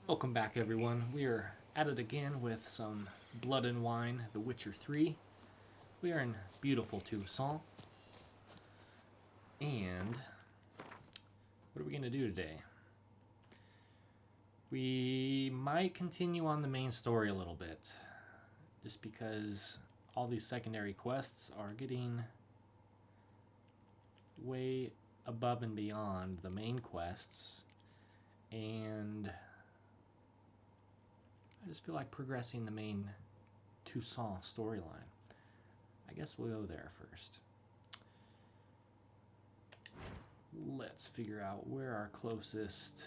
Welcome back, everyone. We are at it again with some Blood and Wine, The Witcher 3. We are in beautiful Toussaint. And what are we going to do today? We might continue on the main story a little bit, just because all these secondary quests are getting way above and beyond the main quests, and I just feel like progressing the main Toussaint storyline. I guess we'll go there first. Let's figure out where our closest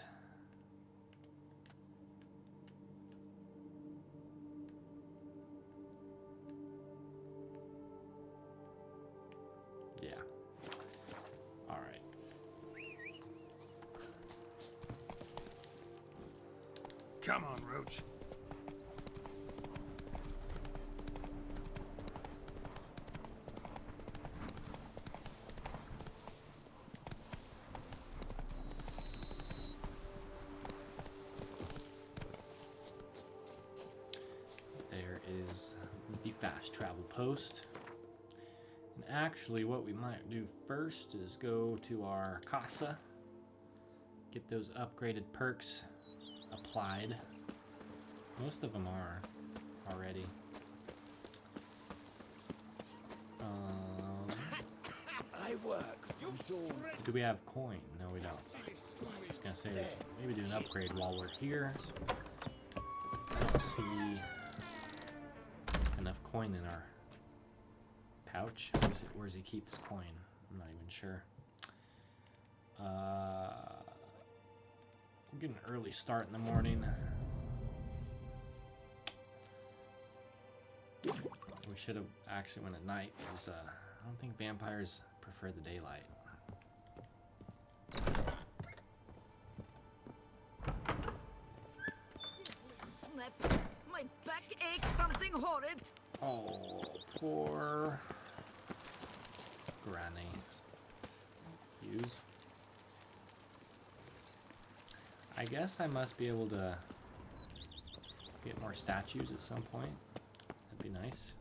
Come on, Roach. There is the fast travel post. And actually what we might do first is go to our casa, get those upgraded perks applied. Most of them are already. I work. Do we have coin? No, we don't. I was gonna say maybe do an upgrade while we're here. I don't see enough coin in our pouch. Where does he keep his coin? I'm not even sure. We'll get an early start in the morning. We should have actually went at night, because I don't think vampires prefer the daylight. Snaps, my back aches something horrid. Oh, poor Granny. Use. I guess I must be able to get more statues at some point. That'd be nice.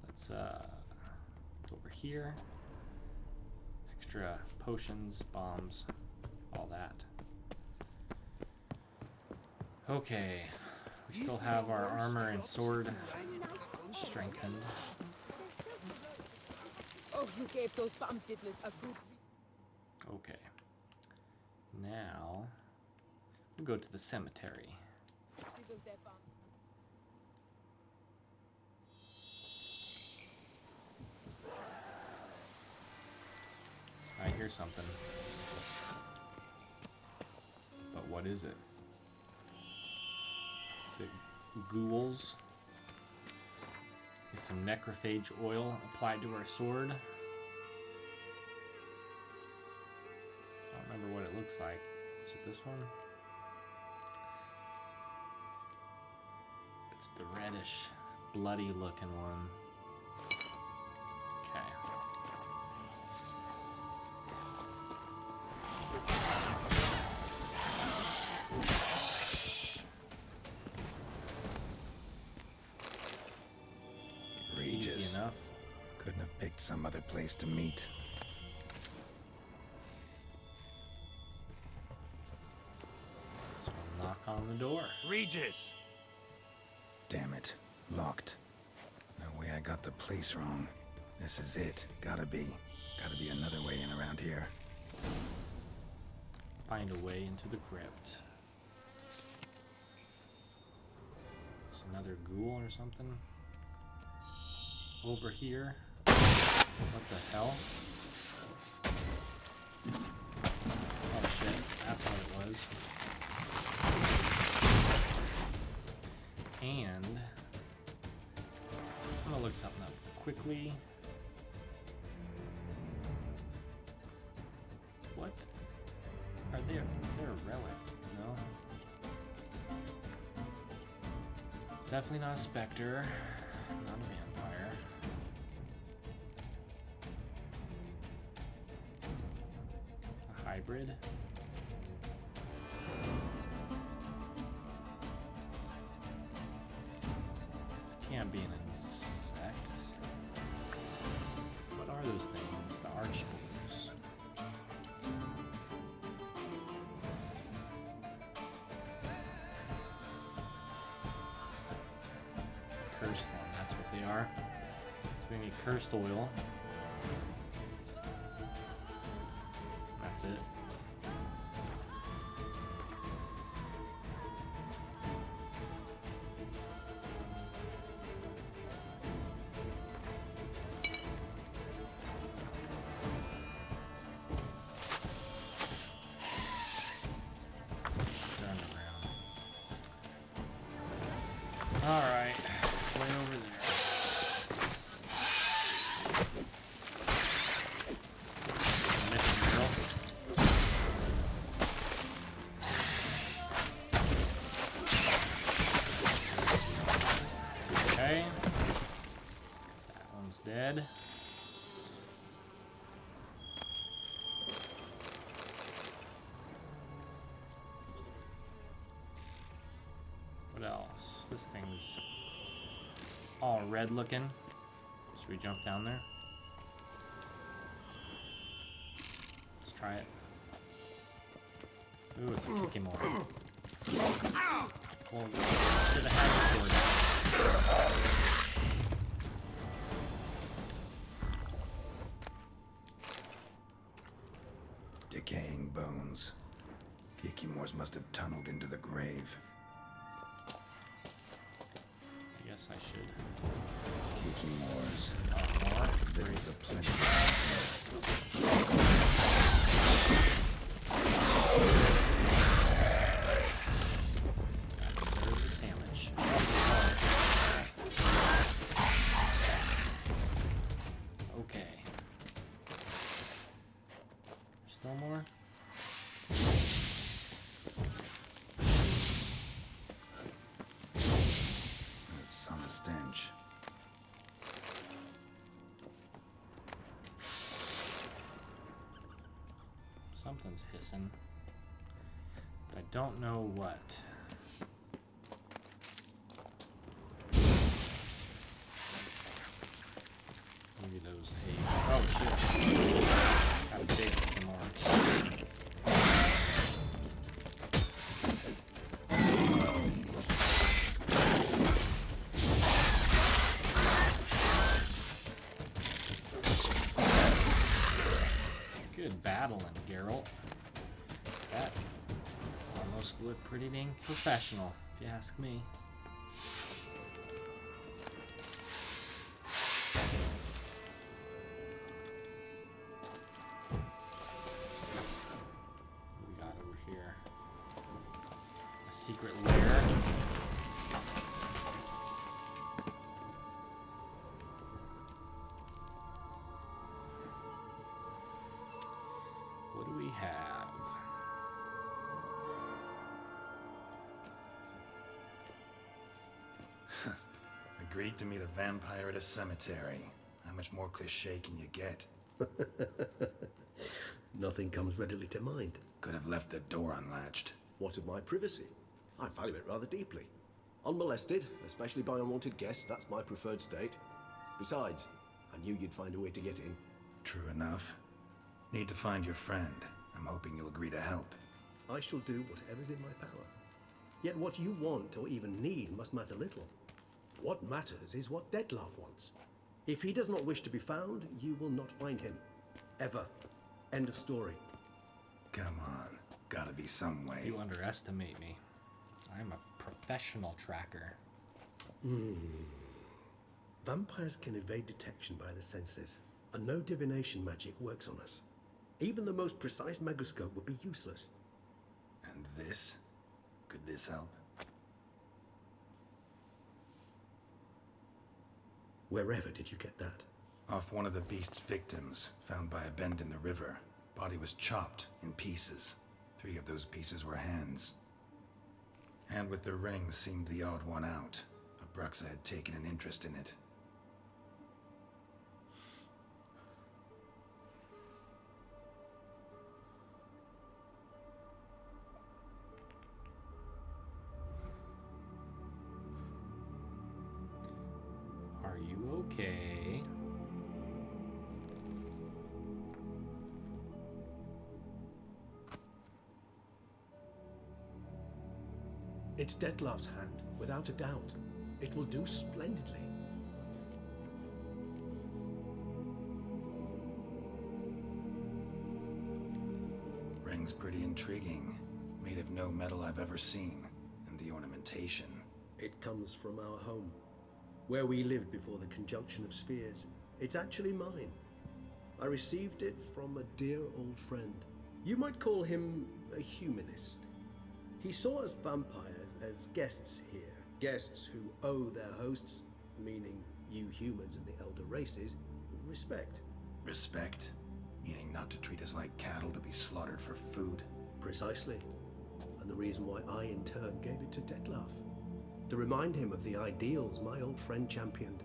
Let's go over here. Extra potions, bombs, all that. Okay. We still have our armor and sword strengthened. Oh, you gave those bomb diddlers a good Okay. Now, we'll go to the cemetery. diddle their bomb. I hear something. But what is it? Is it ghouls? Get some necrophage oil applied to our sword. I don't remember what it looks like. Is it this one? It's the reddish, bloody looking one. Okay. Regis. Easy enough. Couldn't have picked some other place to meet. So we'll knock on the door. Regis! Damn it. Locked. No way I got the place wrong. This is it. Gotta be. Gotta be another way in around here. Find a way into the crypt. There's another ghoul or something over here. What the hell? Oh shit, that's what it was. And I'm gonna look something up quickly. What are they? They're a relic, no? Definitely not a specter, not a vampire. A hybrid. can't be an insect. What are those things? The archspores. Cursed one, that's what they are. So we need cursed oil. That's it. Alright, way over there. Missing girl. Okay. That one's dead. What else? This thing's all red looking. Should we jump down there? Let's try it. Ooh, it's a kicking more. Well, should have had the sword. Decaying bones. Kikimors must have tunneled into the grave. I guess I should. Kikimors. More. There's a plenty. That deserves a sandwich. Okay. Still more? Some stench. Something's hissing. But I don't know what. Maybe those eggs. Oh shit. Got a big one more. Good battling, Geralt. That almost looked pretty dang professional, if you ask me. What we got over here? A secret lair. What do we have? Agreed to meet a vampire at a cemetery. How much more cliché can you get? Nothing comes readily to mind. Could have left the door unlatched. What of my privacy? I value it rather deeply. Unmolested, especially by unwanted guests, that's my preferred state. Besides, I knew you'd find a way to get in. True enough. Need to find your friend. I'm hoping you'll agree to help. I shall do whatever's in my power. Yet what you want or even need must matter little. What matters is what Dettlaff wants. If he does not wish to be found, you will not find him. Ever. End of story. Come on. Gotta be some way. You underestimate me. I'm a professional tracker. Vampires can evade detection by the senses, and no divination magic works on us. Even the most precise megoscope would be useless. And this? Could this help? Wherever did you get that? Off one of the beast's victims, found by a bend in the river. Body was chopped in pieces. 3 of those pieces were hands. Hand with the ring seemed the odd one out. Abruxa had taken an interest in it. Okay. It's Dettlaff's hand, without a doubt. It will do splendidly. Ring's pretty intriguing. Made of no metal I've ever seen. And the ornamentation. It comes from our home, where we lived before the conjunction of spheres. It's actually mine. I received it from a dear old friend. You might call him a humanist. He saw us vampires as guests here, guests who owe their hosts, meaning you humans and the elder races, respect. Respect? Meaning not to treat us like cattle to be slaughtered for food? Precisely. And the reason why I, in turn, gave it to Dettlaff. To remind him of the ideals my old friend championed.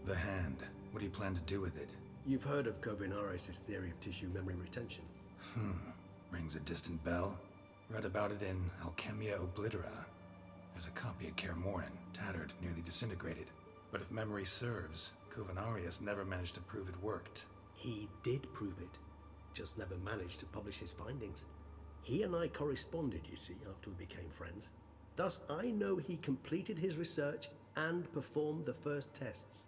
The hand. What do you plan to do with it? You've heard of Kovinaris' theory of tissue memory retention. Rings a distant bell. Read about it in Alchemia Oblitera. There's a copy at Kaer Morhen, tattered, nearly disintegrated. But if memory serves, Kovinaris never managed to prove it worked. He did prove it, just never managed to publish his findings. He and I corresponded, you see, after we became friends. Thus, I know he completed his research and performed the first tests.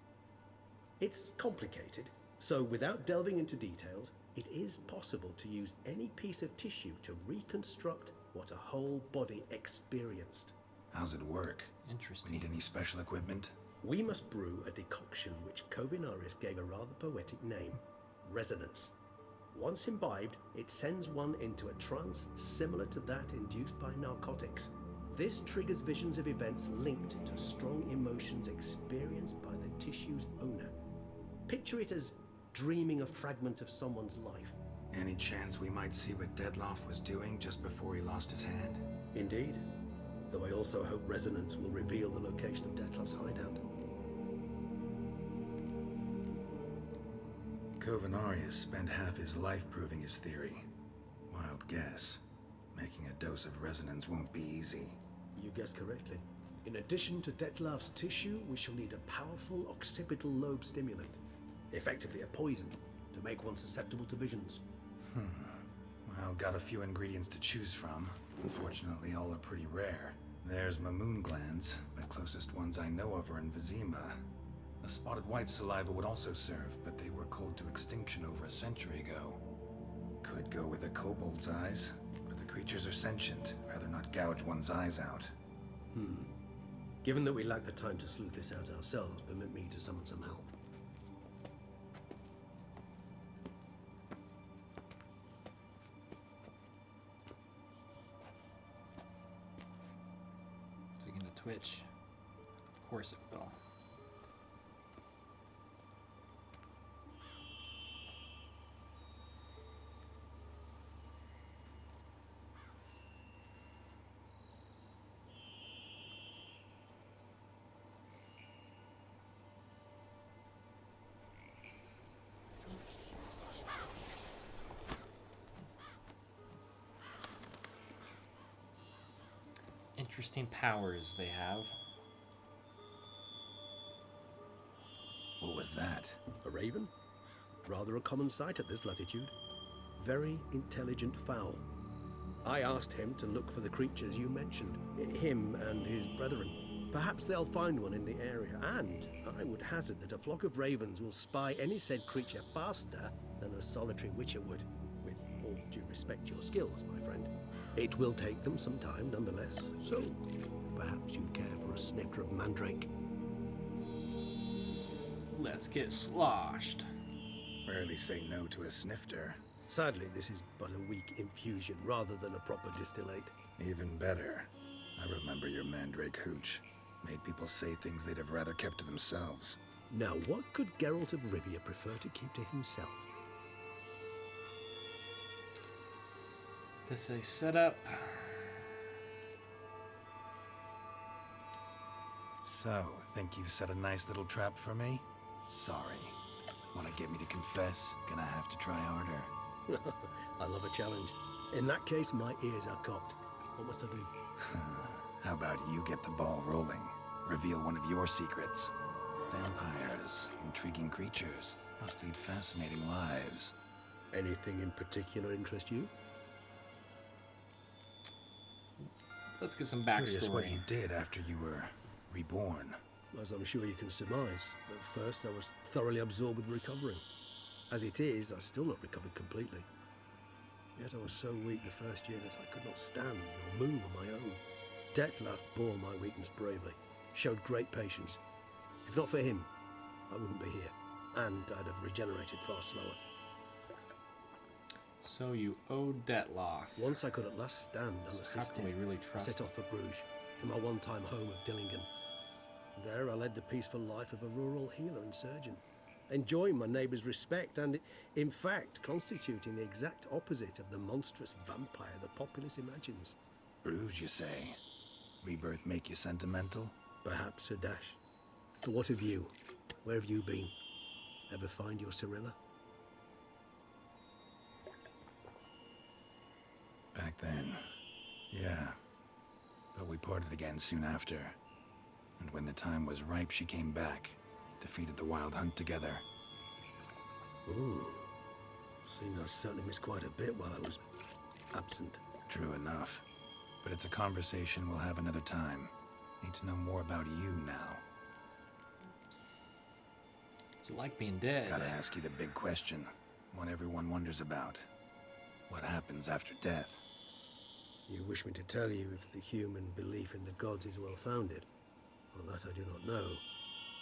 It's complicated, so without delving into details, it is possible to use any piece of tissue to reconstruct what a whole body experienced. How's it work? Interesting. We need any special equipment? We must brew a decoction which Kovinaris gave a rather poetic name, resonance. Once imbibed, it sends one into a trance similar to that induced by narcotics. This triggers visions of events linked to strong emotions experienced by the tissue's owner. Picture it as dreaming a fragment of someone's life. Any chance we might see what Dettlaff was doing just before he lost his hand? Indeed. Though I also hope resonance will reveal the location of Dettlaff's hideout. Kovinaris spent half his life proving his theory. Wild guess. Making a dose of resonance won't be easy. You guessed correctly. In addition to Dettlaff's tissue, we shall need a powerful occipital lobe stimulant. Effectively a poison, to make one susceptible to visions. Well, got a few ingredients to choose from. Unfortunately, all are pretty rare. There's Mamoon glands, but closest ones I know of are in Vizima. A spotted white saliva would also serve, but they were cold to extinction over a century ago. Could go with a kobold's eyes, but the creatures are sentient. Rather not gouge one's eyes out. Given that we lack the time to sleuth this out ourselves, permit me to summon some help. Is it gonna twitch? Of course it will. Interesting powers they have. What was that? A raven? Rather a common sight at this latitude. Very intelligent fowl. I asked him to look for the creatures you mentioned, him and his brethren. Perhaps they'll find one in the area, and I would hazard that a flock of ravens will spy any said creature faster than a solitary witcher would, with all due respect to your skills, my friend. It will take them some time, nonetheless, so perhaps you'd care for a snifter of mandrake. Let's get sloshed. Rarely say no to a snifter. Sadly, this is but a weak infusion rather than a proper distillate. Even better. I remember your mandrake hooch. Made people say things they'd have rather kept to themselves. Now, what could Geralt of Rivia prefer to keep to himself? This is a setup. So, think you've set a nice little trap for me? Sorry. Want to get me to confess? Gonna have to try harder. I love a challenge. In that case, my ears are cocked. What must I do? How about you get the ball rolling? Reveal one of your secrets. Vampires, intriguing creatures, must lead fascinating lives. Anything in particular interest you? Let's get some Curious what backstory. you did after you were reborn. As I'm sure you can surmise, at first I was thoroughly absorbed with recovering. As it is, I've still not recovered completely. Yet I was so weak the first year that I could not stand or move on my own. Dettlaff bore my weakness bravely, showed great patience. If not for him, I wouldn't be here, and I'd have regenerated far slower. So you owed Dettlaff. Once I could at last stand How unassisted, can we really I trust set him? off for Bruges, from my one-time home of Dillingen. There I led the peaceful life of a rural healer and surgeon, enjoying my neighbours' respect and, in fact, constituting the exact opposite of the monstrous vampire the populace imagines. Bruges, you say? Rebirth make you sentimental? Perhaps a dash. But what of you? Where have you been? Ever find your Cyrilla? Back then, yeah. But we parted again soon after. And when the time was ripe, she came back. Defeated the wild hunt together. Ooh. Seems I certainly missed quite a bit while I was absent. True enough. But it's a conversation we'll have another time. Need to know more about you now. What's it like being dead? Gotta ask you the big question. One everyone wonders about. What happens after death? You wish me to tell you if the human belief in the gods is well founded? Well, that I do not know.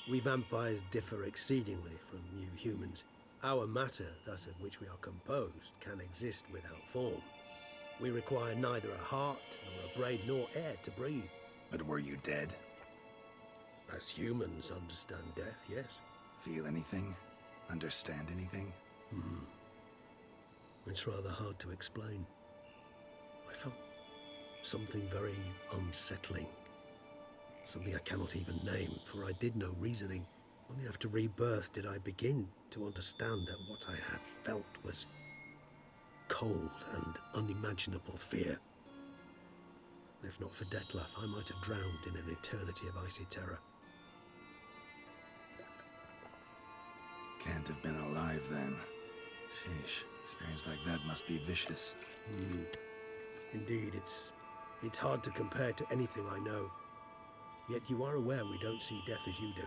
We vampires differ exceedingly from you humans. Our matter, that of which we are composed, can exist without form. We require neither a heart, nor a brain, nor air to breathe. But were you dead? As humans understand death, yes. Feel anything? Understand anything? It's rather hard to explain. I felt something very unsettling. Something I cannot even name, for I did no reasoning. Only after rebirth did I begin to understand that what I had felt was cold and unimaginable fear. If not for Dettlaff, I might have drowned in an eternity of icy terror. Can't have been alive then. Sheesh, experience like that must be vicious. Indeed, it's hard to compare to anything I know. Yet you are aware we don't see death as you do.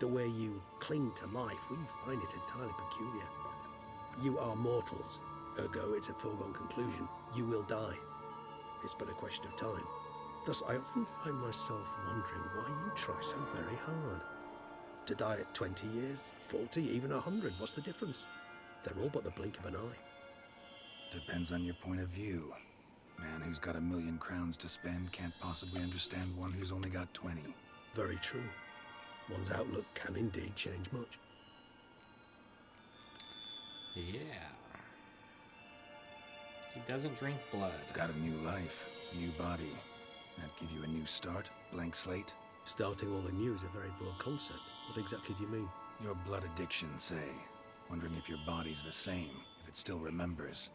The way you cling to life, we find it entirely peculiar. You are mortals, ergo it's a foregone conclusion. You will die. It's but a question of time. Thus, I often find myself wondering why you try so very hard. To die at 20 years, 40, even 100, what's the difference? They're all but the blink of an eye. Depends on your point of view. Man who's got 1,000,000 crowns to spend can't possibly understand one who's only got 20. Very true. One's outlook can indeed change much. Yeah. He doesn't drink blood. Got a new life, new body. That give you a new start, blank slate. Starting all anew is a very broad concept. What exactly do you mean? Your blood addiction, say. Wondering if your body's the same, if it still remembers.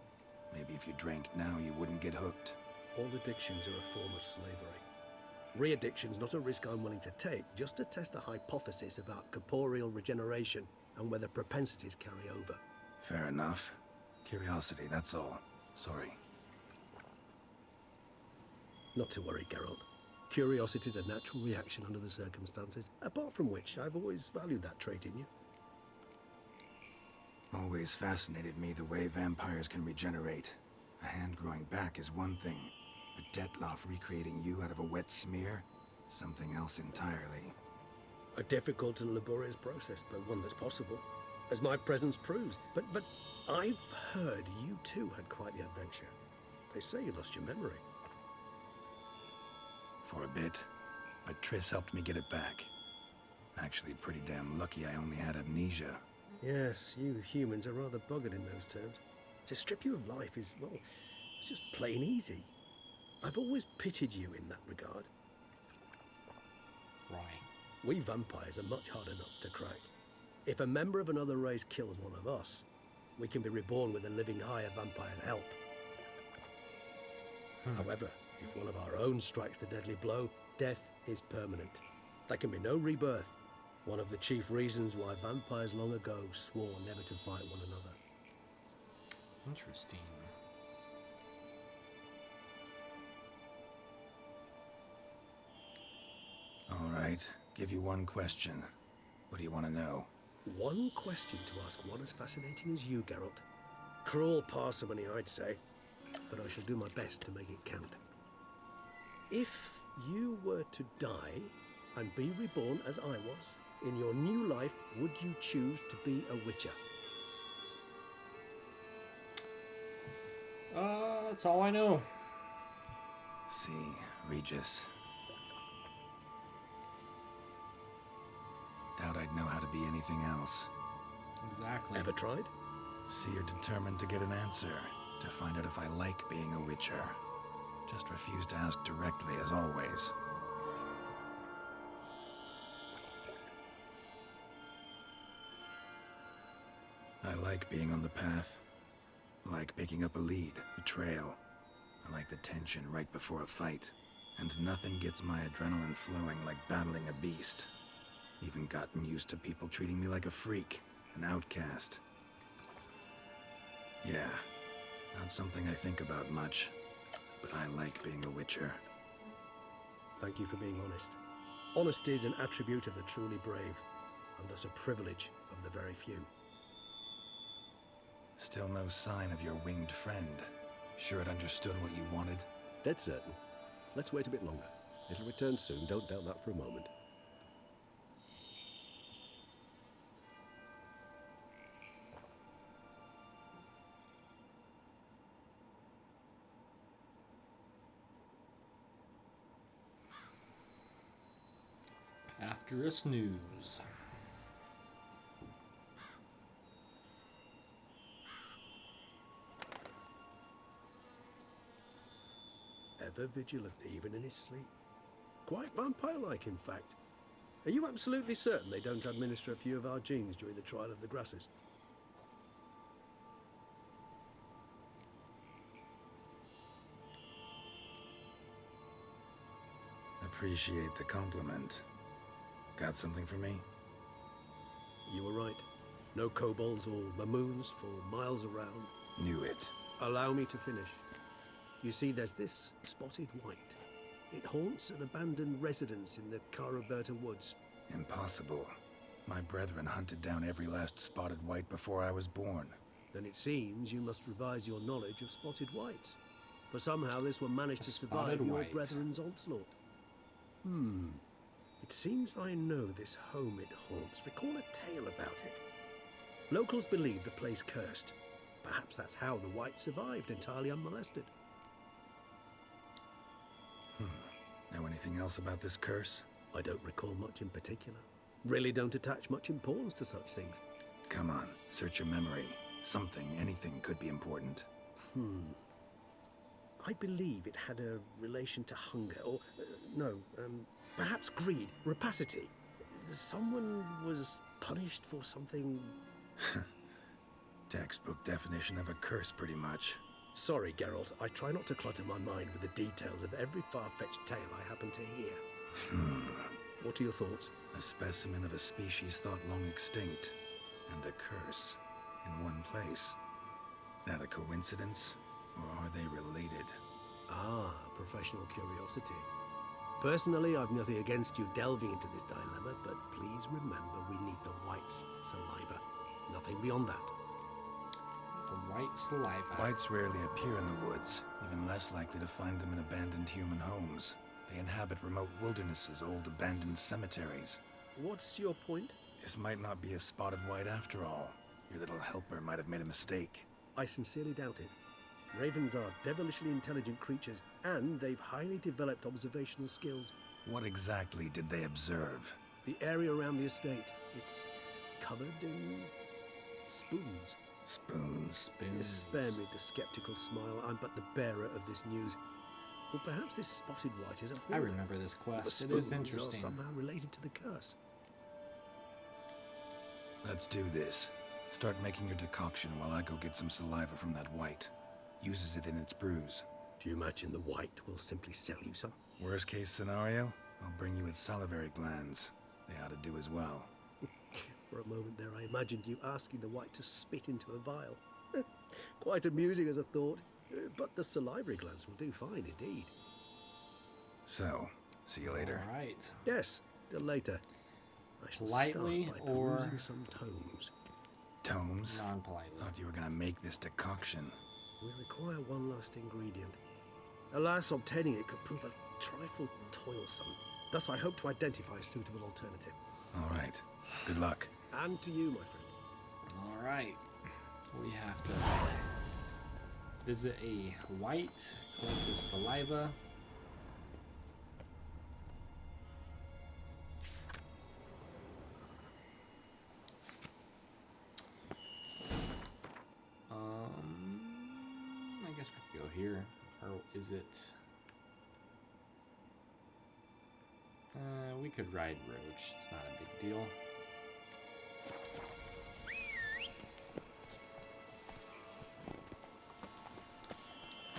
Maybe if you drank now, you wouldn't get hooked. All addictions are a form of slavery. Re-addiction's not a risk I'm willing to take, just to test a hypothesis about corporeal regeneration and whether propensities carry over. Fair enough. Curiosity, that's all. Sorry. Not to worry, Geralt. Curiosity is a natural reaction under the circumstances, apart from which I've always valued that trait in you. Always fascinated me the way vampires can regenerate. A hand growing back is one thing, but Dettlaff recreating you out of a wet smear? Something else entirely. A difficult and laborious process, but one that's possible, as my presence proves. But I've heard you too had quite the adventure. They say you lost your memory. For a bit, but Triss helped me get it back. Actually, pretty damn lucky I only had amnesia. Yes, you humans are rather buggered in those terms. To strip you of life is, well, it's just plain easy. I've always pitied you in that regard. Right. We vampires are much harder nuts to crack. If a member of another race kills one of us, we can be reborn with a living higher vampire's help. However, if one of our own strikes the deadly blow, death is permanent. There can be no rebirth. One of the chief reasons why vampires long ago swore never to fight one another. Interesting. All right, give you one question. What do you want to know? One question to ask one as fascinating as you, Geralt. Cruel parsimony, I'd say, but I shall do my best to make it count. If you were to die and be reborn as I was, in your new life, would you choose to be a witcher? That's all I know. See, Regis. Doubt I'd know how to be anything else. Exactly. Ever tried? See, you're determined to get an answer, to find out if I like being a witcher. Just refuse to ask directly, as always. I like being on the path. I like picking up a lead, a trail. I like the tension right before a fight. And nothing gets my adrenaline flowing like battling a beast. Even gotten used to people treating me like a freak, an outcast. Yeah, not something I think about much, but I like being a witcher. Thank you for being honest. Honesty is an attribute of the truly brave, and thus a privilege of the very few. Still no sign of your winged friend. Sure it understood what you wanted? Dead certain. Let's wait a bit longer. It'll return soon, don't doubt that for a moment. After a snooze. Ever vigilant, even in his sleep. Quite vampire-like, in fact. Are you absolutely certain they don't administer a few of our genes during the trial of the grasses? Appreciate the compliment. Got something for me? You were right. No kobolds or mamoons for miles around. Knew it. Allow me to finish. You see, there's this spotted white. It haunts an abandoned residence in the Caraberta woods. Impossible. My brethren hunted down every last spotted white before I was born. Then it seems you must revise your knowledge of spotted whites. For somehow this one managed to survive spotted your white. brethren's onslaught. It seems I know this home it haunts. Recall a tale about it. Locals believe the place cursed. Perhaps that's how the white survived entirely unmolested. Know anything else about this curse? I don't recall much in particular. Really don't attach much importance to such things. Come on, search your memory. Something, anything could be important. I believe it had a relation to hunger, or, perhaps greed, rapacity. Someone was punished for something. Textbook definition of a curse, pretty much. Sorry, Geralt, I try not to clutter my mind with the details of every far-fetched tale I happen to hear. What are your thoughts? A specimen of a species thought long extinct, and a curse in one place. That a coincidence, or are they related? Ah, professional curiosity. Personally, I've nothing against you delving into this dilemma, but please remember we need the white's saliva. Nothing beyond that. The white saliva. Whites rarely appear in the woods, even less likely to find them in abandoned human homes. They inhabit remote wildernesses, old abandoned cemeteries. What's your point? This might not be a spotted white after all. Your little helper might have made a mistake. I sincerely doubt it. Ravens are devilishly intelligent creatures, and they've highly developed observational skills. What exactly did they observe? The area around the estate, it's covered in spoons. Spoons. Spare me the skeptical smile. I'm but the bearer of this news. Or perhaps this spotted white is a I hoarder. remember this The quest. It spoons is are interesting. somehow related to the curse. Let's do this. Start making your decoction while I go get some saliva from that white. Uses it in its brews. Do you imagine the white will simply sell you some? Worst case scenario, I'll bring you its salivary glands. They ought to do as well. For a moment there, I imagined you asking the white to spit into a vial. Quite amusing as a thought, but the salivary glands will do fine indeed. So, see you later. All right. Yes, till later. I shall Politely start by or perusing some tomes. Tomes? non-politely? Thought you were gonna make this decoction. We require one last ingredient. Alas, obtaining it could prove a trifle toilsome. Thus, I hope to identify a suitable alternative. All right. Good luck. And to you, my friend. All right. We have to visit a white, collect his saliva. I guess we could go here, or is it? We could ride Roach. It's not a big deal.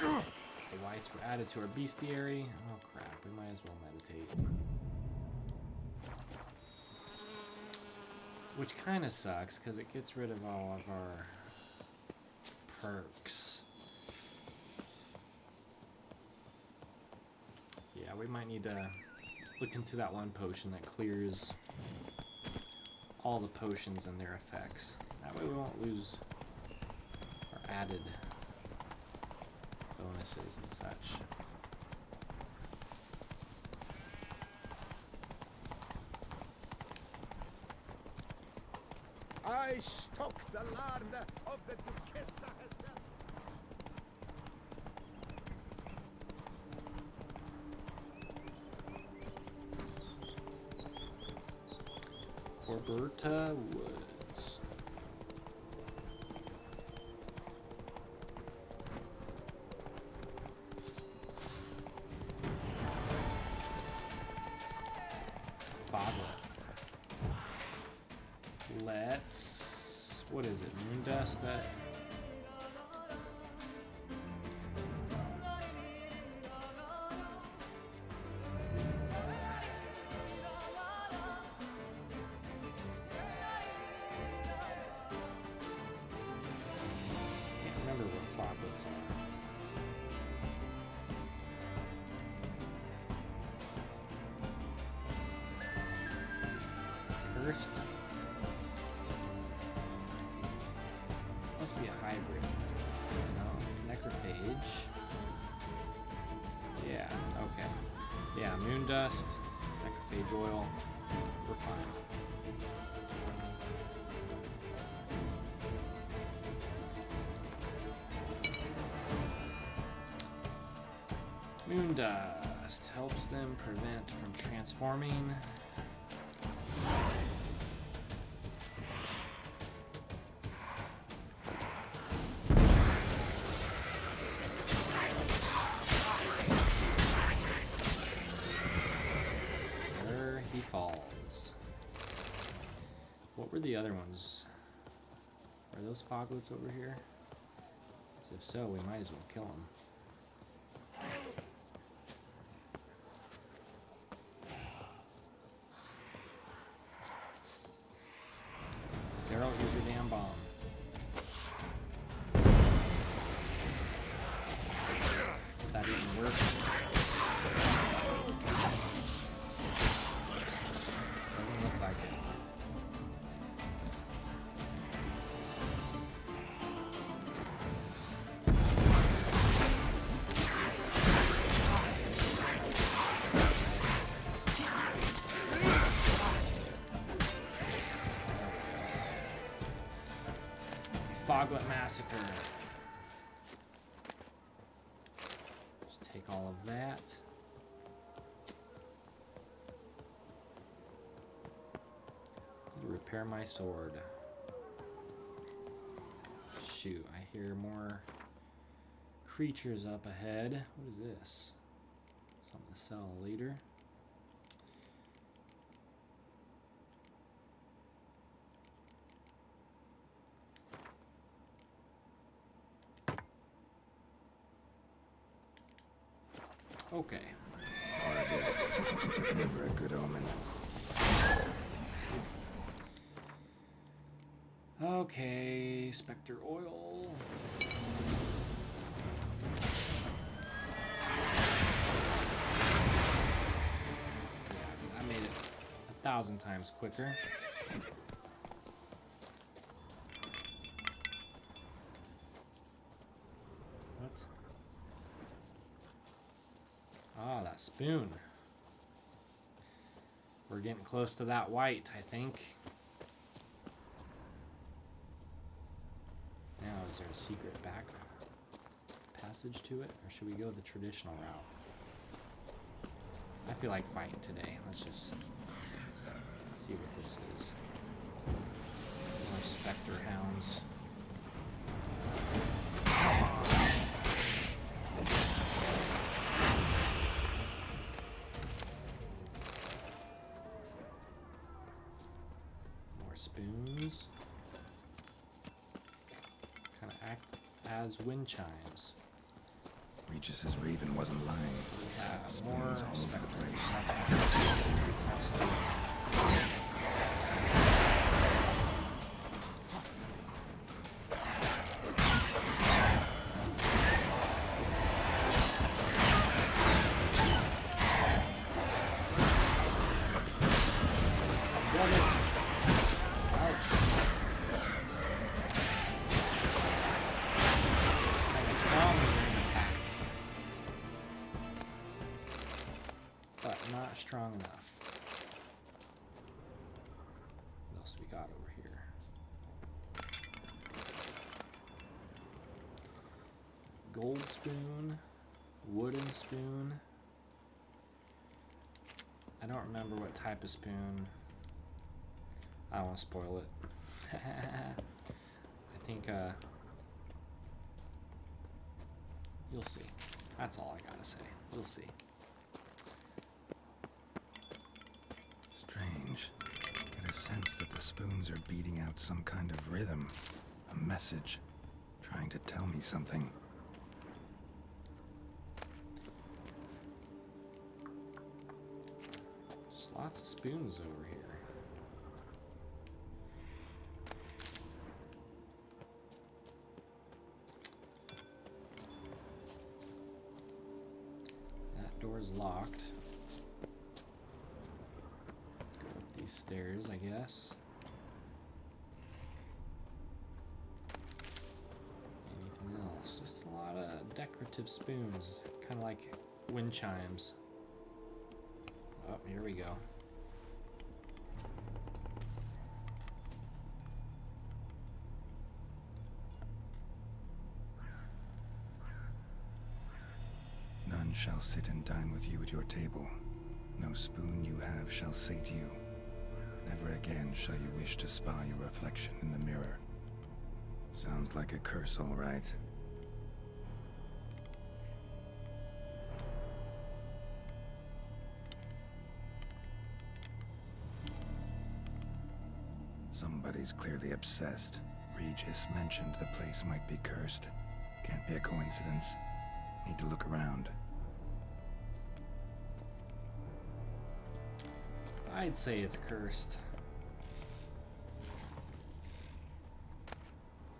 The whites were added to our bestiary. Oh crap, we might as well meditate. Which kind of sucks, because it gets rid of all of our perks. Yeah, we might need to look into that one potion that clears all the potions and their effects. That way we won't lose our added bonuses and such. I stalk the land of the Duchessa herself. Corberta Woods. Foglet. Let's... what is it? Moondust that... can't remember what foglets are. Cursed? Must be a hybrid. No, necrophage. Yeah, okay. Yeah, moondust, necrophage oil. We're fine. Moondust helps them prevent from transforming. There he falls. What were the other ones? Are those foglets over here? 'Cause if so, we might as well kill them. Geralt, use your damn bomb. That didn't work. Doesn't look like it. Foglet Massacre. Just take all of that. Need to repair my sword. Shoot, I hear more creatures up ahead. What is this? Something to sell later. Okay. Our guests. Never a good omen. Okay, Spectre oil. I made it 1,000 times quicker. What? Ah, that spoon. We're getting close to that white, I think. Now, is there a secret back passage to it, or should we go the traditional route? I feel like fighting today. Let's just see what this is. More Spectre hounds. More spoons. Kind of act as wind chimes. Regis's raven wasn't lying. We have Spoons more all over the Spectres. place. That's two. Got it. Ouch. Kind of strong when you're in a pack, but not strong enough. What else we got over here? Gold spoon, wooden spoon. I don't remember what type of spoon. I don't want to spoil it. I think you'll see. That's all I gotta say. We'll see. Strange. Get a sense that the spoons are beating out some kind of rhythm. A message. Trying to tell me something. There's lots of spoons over here. That door's locked. Go up these stairs, I guess. Anything else? Just a lot of decorative spoons, kind of like wind chimes. Oh, here we go. None shall sit and dine with you at your table. No spoon you have shall sate you. Never again shall you wish to spy your reflection in the mirror. Sounds like a curse, all right. Somebody's clearly obsessed. Regis mentioned the place might be cursed. Can't be a coincidence. Need to look around. I'd say it's cursed.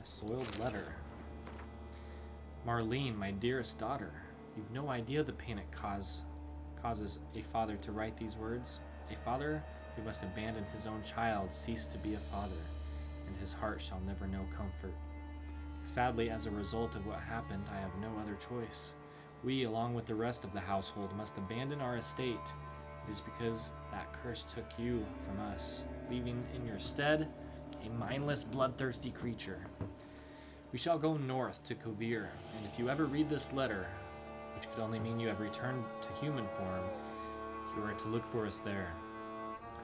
A soiled letter. Marlene, my dearest daughter, you've no idea the pain it causes a father to write these words. A father who must abandon his own child ceased to be a father, and his heart shall never know comfort. Sadly, as a result of what happened, I have no other choice. We, along with the rest of the household, must abandon our estate. It is because that curse took you from us, leaving in your stead a mindless, bloodthirsty creature. We shall go north to Kovir, and if you ever read this letter, which could only mean you have returned to human form, you are to look for us there.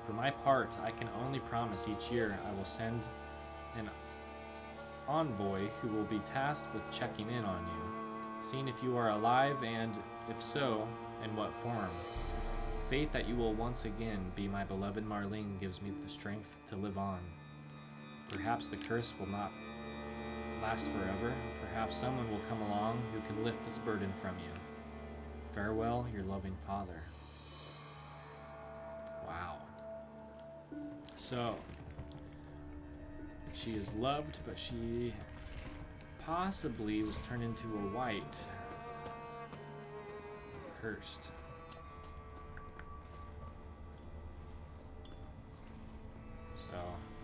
For my part, I can only promise each year I will send an envoy who will be tasked with checking in on you, seeing if you are alive and, if so, in what form. Faith that you will once again be my beloved Marlene gives me the strength to live on. Perhaps the curse will not last forever. Perhaps someone will come along who can lift this burden from you. Farewell, your loving father. Wow. So, she is loved, but she possibly was turned into a white. Cursed. So,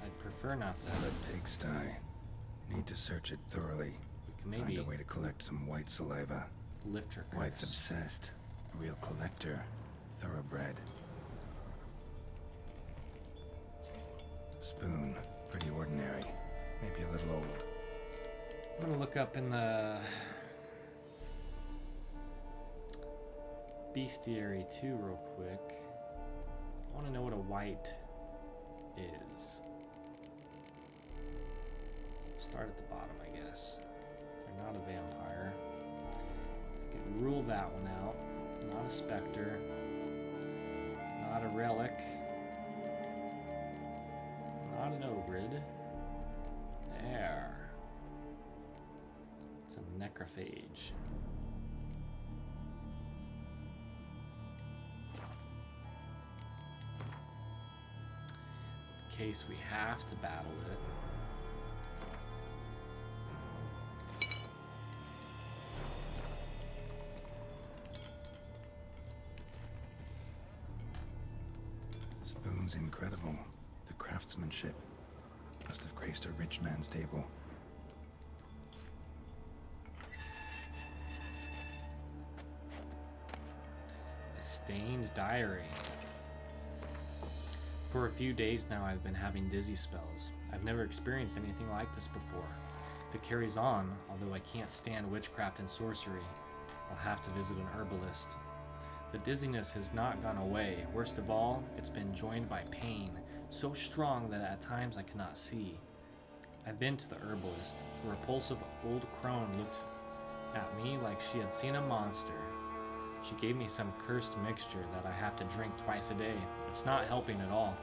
I'd prefer not to. The pigsty. Need to search it thoroughly. We can maybe Find a way to collect some white saliva. lift her curse. White's obsessed. A real collector. Thoroughbred. Spoon. Pretty ordinary. Maybe a little old. I'm gonna look up in the bestiary too real quick. I want to know what a white is. Start at the bottom, I guess. They're not a vampire. I can rule that one out. Not a specter. Not a relic. Not an ogrid. There. It's a necrophage. In case we have to battle it. Spoon's incredible. The craftsmanship must have graced a rich man's table. A stained diary. For a few days now, I've been having dizzy spells. I've never experienced anything like this before. If it carries on, although I can't stand witchcraft and sorcery, I'll have to visit an herbalist. The dizziness has not gone away. Worst of all, it's been joined by pain, so strong that at times I cannot see. I've been to the herbalist. A repulsive old crone looked at me like she had seen a monster. She gave me some cursed mixture that I have to drink twice a day. It's not helping at all.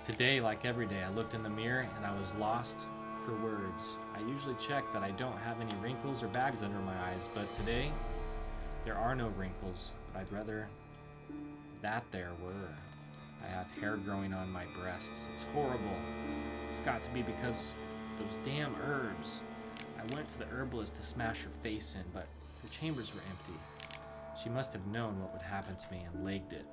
Today, like every day, I looked in the mirror and I was lost for words. I usually check that I don't have any wrinkles or bags under my eyes, but today, there are no wrinkles, but I'd rather that there were. I have hair growing on my breasts. It's horrible. It's got to be because those damn herbs. I went to the herbalist to smash her face in, but the chambers were empty. She must have known what would happen to me and legged it.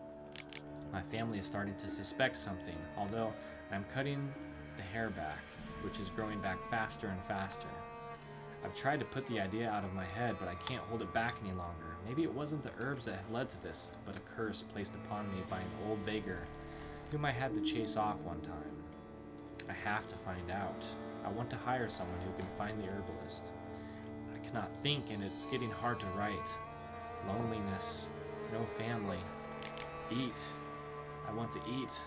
My family is starting to suspect something, although I'm cutting the hair back, which is growing back faster and faster. I've tried to put the idea out of my head, but I can't hold it back any longer. Maybe it wasn't the herbs that have led to this, but a curse placed upon me by an old beggar whom I had to chase off one time. I have to find out. I want to hire someone who can find the herbalist. I cannot think, and it's getting hard to write. Loneliness. No family. Eat. I want to eat.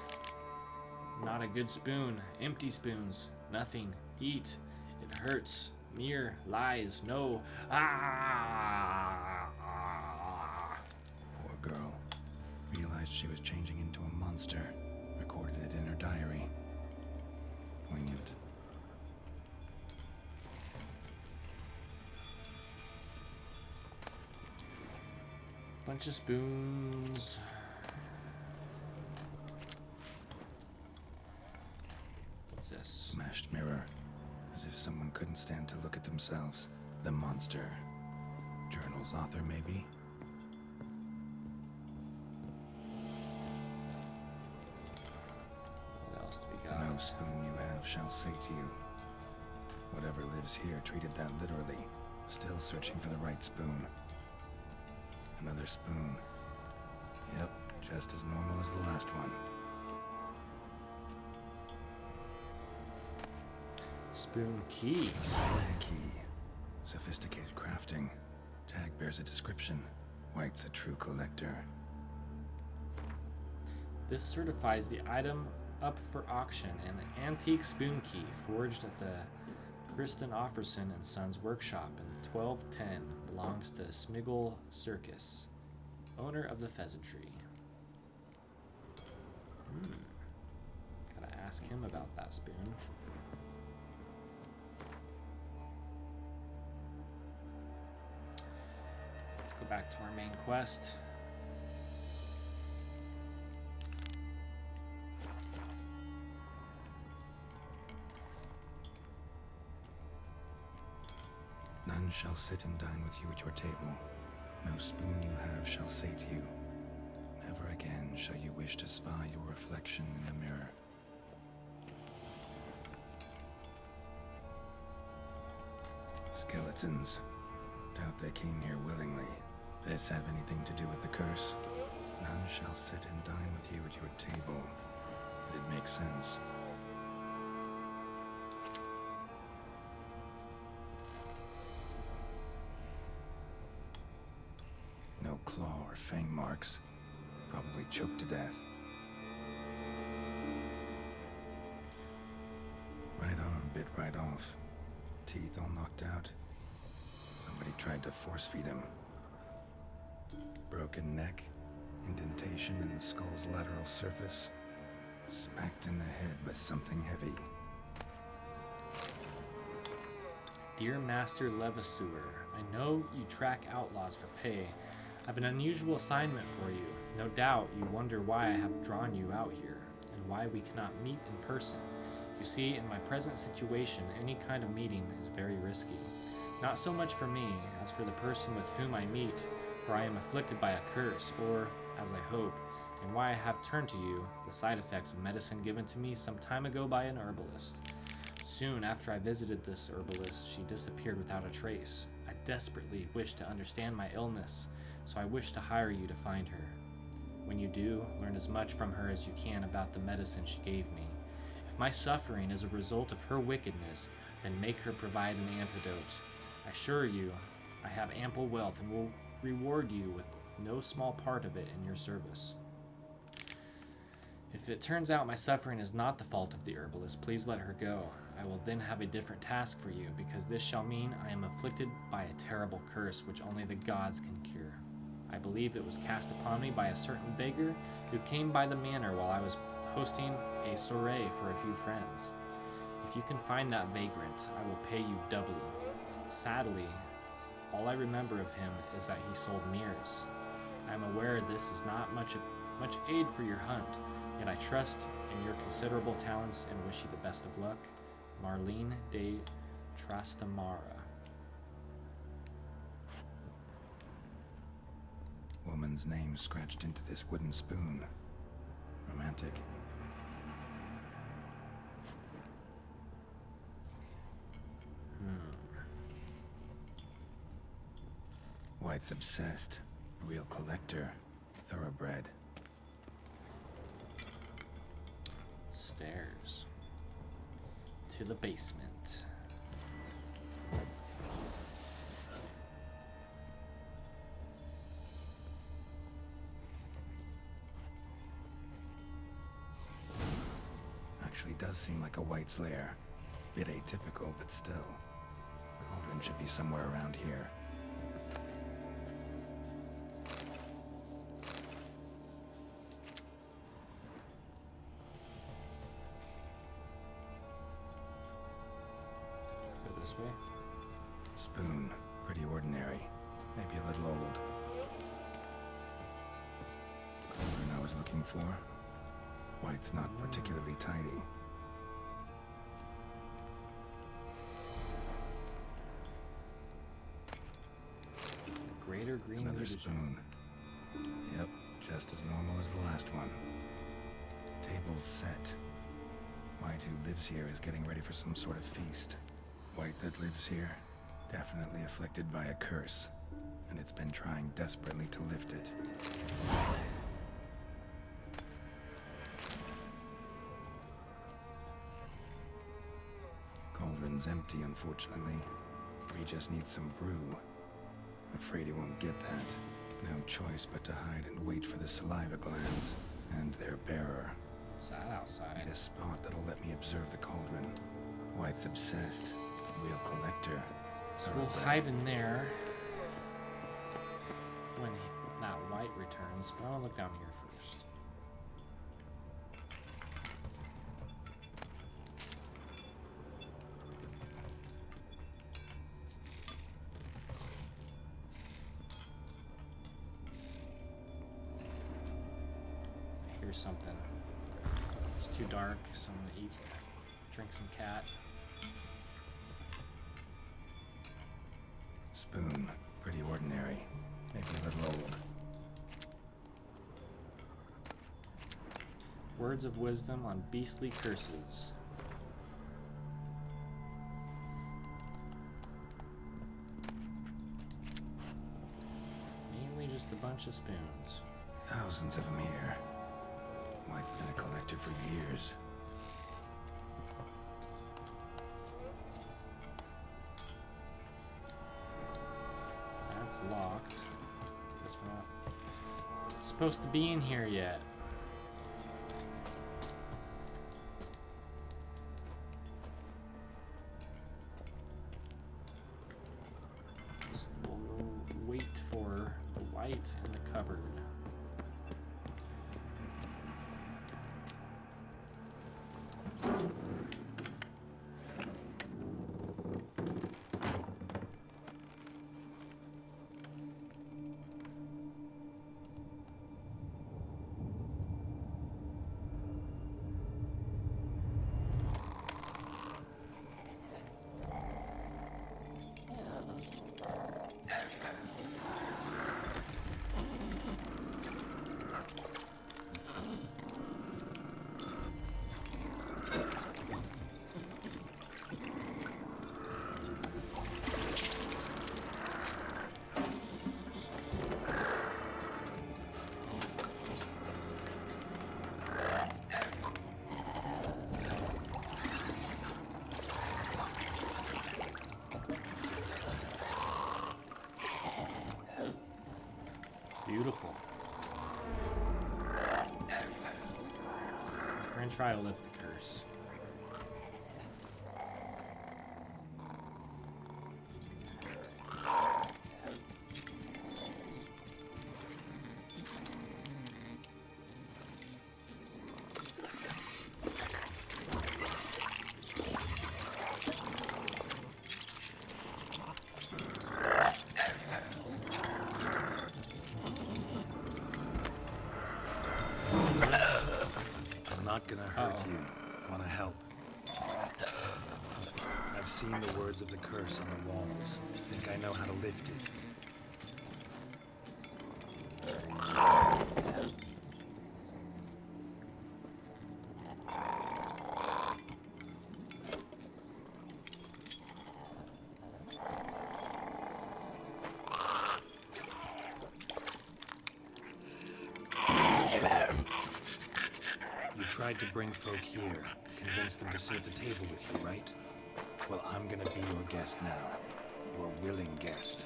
Not a good spoon. Empty spoons. Nothing. Eat. It hurts. Mere lies. No. Ah! Poor girl. Realized she was changing into a monster. Recorded it in her diary. Poignant. Bunch of spoons. What's this? Smashed mirror. As if someone couldn't stand to look at themselves. The monster. Journal's author, maybe? What else do we got? No spoon you have shall say to you. Whatever lives here treated that literally. Still searching for the right spoon. Another spoon. Yep, just as normal as the last one. Spoon key. Spoon key. Sophisticated crafting. Tag bears a description. White's a true collector. This certifies the item up for auction, an antique spoon key forged at the Kristen Offerson and Sons workshop in 1210 belongs to Smiggle Circus, owner of the pheasantry. Gotta ask him about that spoon. Let's go back to our main quest. shall sit and dine with you at your table. No spoon you have shall sate you. Never again shall you wish to spy your reflection in a mirror. Skeletons. Doubt they came here willingly. This have anything to do with the curse? None shall sit and dine with you at your table. It makes sense. No claw or fang marks. Probably choked to death. Right arm bit right off. Teeth all knocked out. Somebody tried to force feed him. Broken neck. Indentation in the skull's lateral surface. Smacked in the head with something heavy. Dear Master Levasseur, I know you track outlaws for pay. I have an unusual assignment for you. No doubt you wonder why I have drawn you out here, and why we cannot meet in person. You see, in my present situation, any kind of meeting is very risky. Not so much for me, as for the person with whom I meet, for I am afflicted by a curse, or, as I hope, and why I have turned to you, the side effects of medicine given to me some time ago by an herbalist. Soon after I visited this herbalist, she disappeared without a trace. I desperately wish to understand my illness, so I wish to hire you to find her. When you do, learn as much from her as you can about the medicine she gave me. If my suffering is a result of her wickedness, then make her provide an antidote. I assure you, I have ample wealth and will reward you with no small part of it in your service. If it turns out my suffering is not the fault of the herbalist, please let her go. I will then have a different task for you, because this shall mean I am afflicted by a terrible curse which only the gods can cure. I believe it was cast upon me by a certain beggar who came by the manor while I was hosting a soiree for a few friends. If you can find that vagrant, I will pay you doubly. Sadly, all I remember of him is that he sold mirrors. I am aware this is not much aid for your hunt, yet I trust in your considerable talents and wish you the best of luck. Marlene de Trastamara. Woman's name scratched into this wooden spoon. Romantic. White's obsessed. Real collector. Thoroughbred. Stairs to the basement. Actually does seem like a White's lair. Bit atypical, but still. Cauldron should be somewhere around here. Go this way. Spoon. Pretty ordinary. Maybe a little old. Cauldron I was looking for. White's not particularly tidy. Greater green Another leadership. spoon. Yep, just as normal as the last one. Table's set. White, who lives here, is getting ready for some sort of feast. White that lives here, definitely afflicted by a curse, and it's been trying desperately to lift it. Cauldron's empty, unfortunately. Regis needs some brew. Afraid he won't get that. No choice but to hide and wait for the saliva glands and their bearer. What's that outside? Need a spot that'll let me observe the cauldron. White's obsessed. Real collector. So we'll hide in there when that White returns, but I'll look down here first. Here's something. It's too dark, so I'm gonna drink some cat. Spoon. Pretty ordinary. Maybe a little old. Words of wisdom on beastly curses. Mainly just a bunch of spoons. Thousands of them here. White's been a collector for years. That's locked. Guess we're not supposed to be in here yet. So we'll wait for the light in the cupboard. Beautiful. We're gonna try to lift the curse. Not gonna hurt you. Wanna help? I've seen the words of the curse on the walls. Think I know how to lift it. Tried to bring folk here, convince them to sit at the table with you, right? Well, I'm gonna be your guest now. Your willing guest.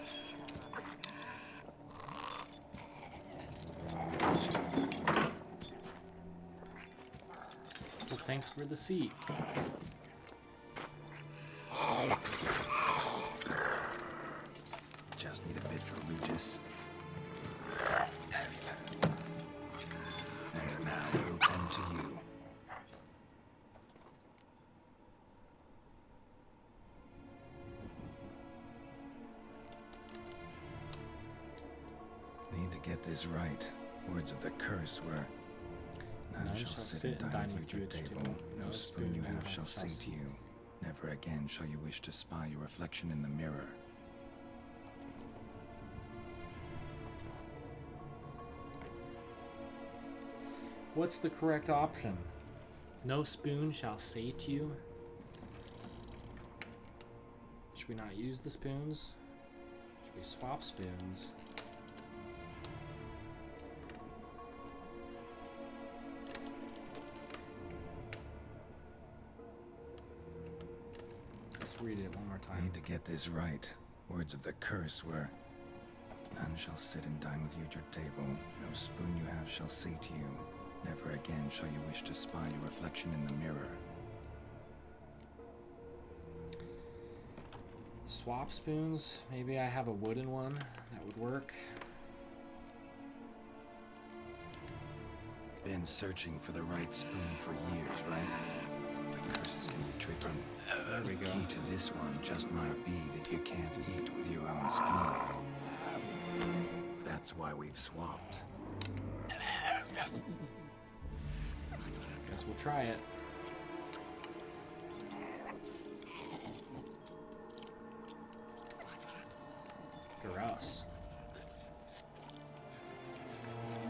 Well, thanks for the seat. Just need a bit for Regis. And now we'll tend to you. Need to get this right. Words of the curse were, none shall sit and dine with you at table. No spoon you have shall say to you. Never again shall you wish to spy your reflection in the mirror. What's the correct option? No spoon shall say to you. Should we not use the spoons? Should we swap spoons? Let's read it one more time. Need to get this right. Words of the curse were, none shall sit and dine with you at your table. No spoon you have shall say to you. Never again shall you wish to spy your reflection in the mirror. Swap spoons? Maybe I have a wooden one that would work. Been searching for the right spoon for years, right? The curse is gonna be tricky. There we The go. key to this one just might be that you can't eat with your own spoon. That's why we've swapped. Guess we'll try it. Gross.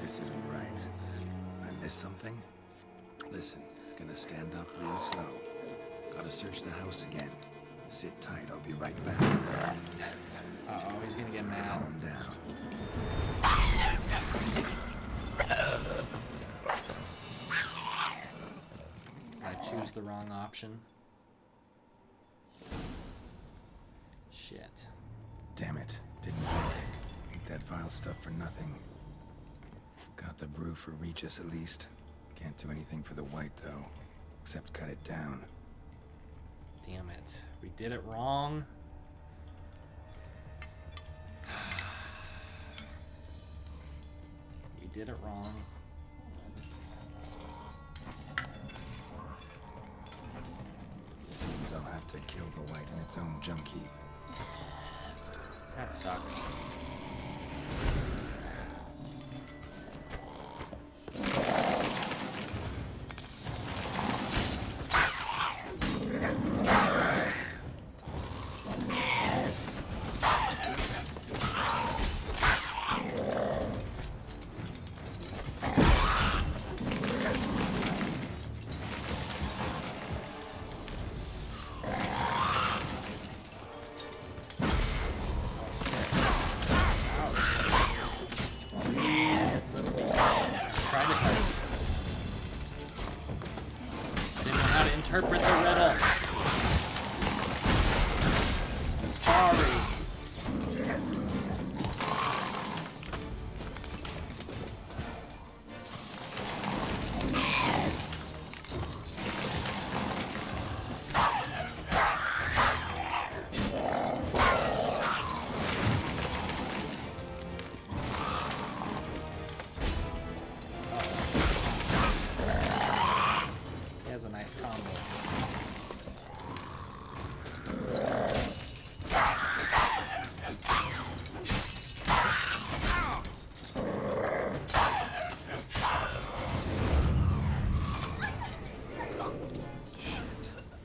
This isn't right. I missed something? Listen, gonna stand up real slow. Gotta search the house again. Sit tight, I'll be right back. Uh-oh, he's gonna get mad. Calm down. I choose the wrong option. Shit. Damn it, didn't work. Ain't that vile stuff for nothing. Got the brew for Regis at least. Can't do anything for the white though, except cut it down. Damn it. We did it wrong. We did it wrong. Seems I'll have to kill the white in its own junk heap. That sucks. Interpret the riddle. Sorry. He has a nice combo.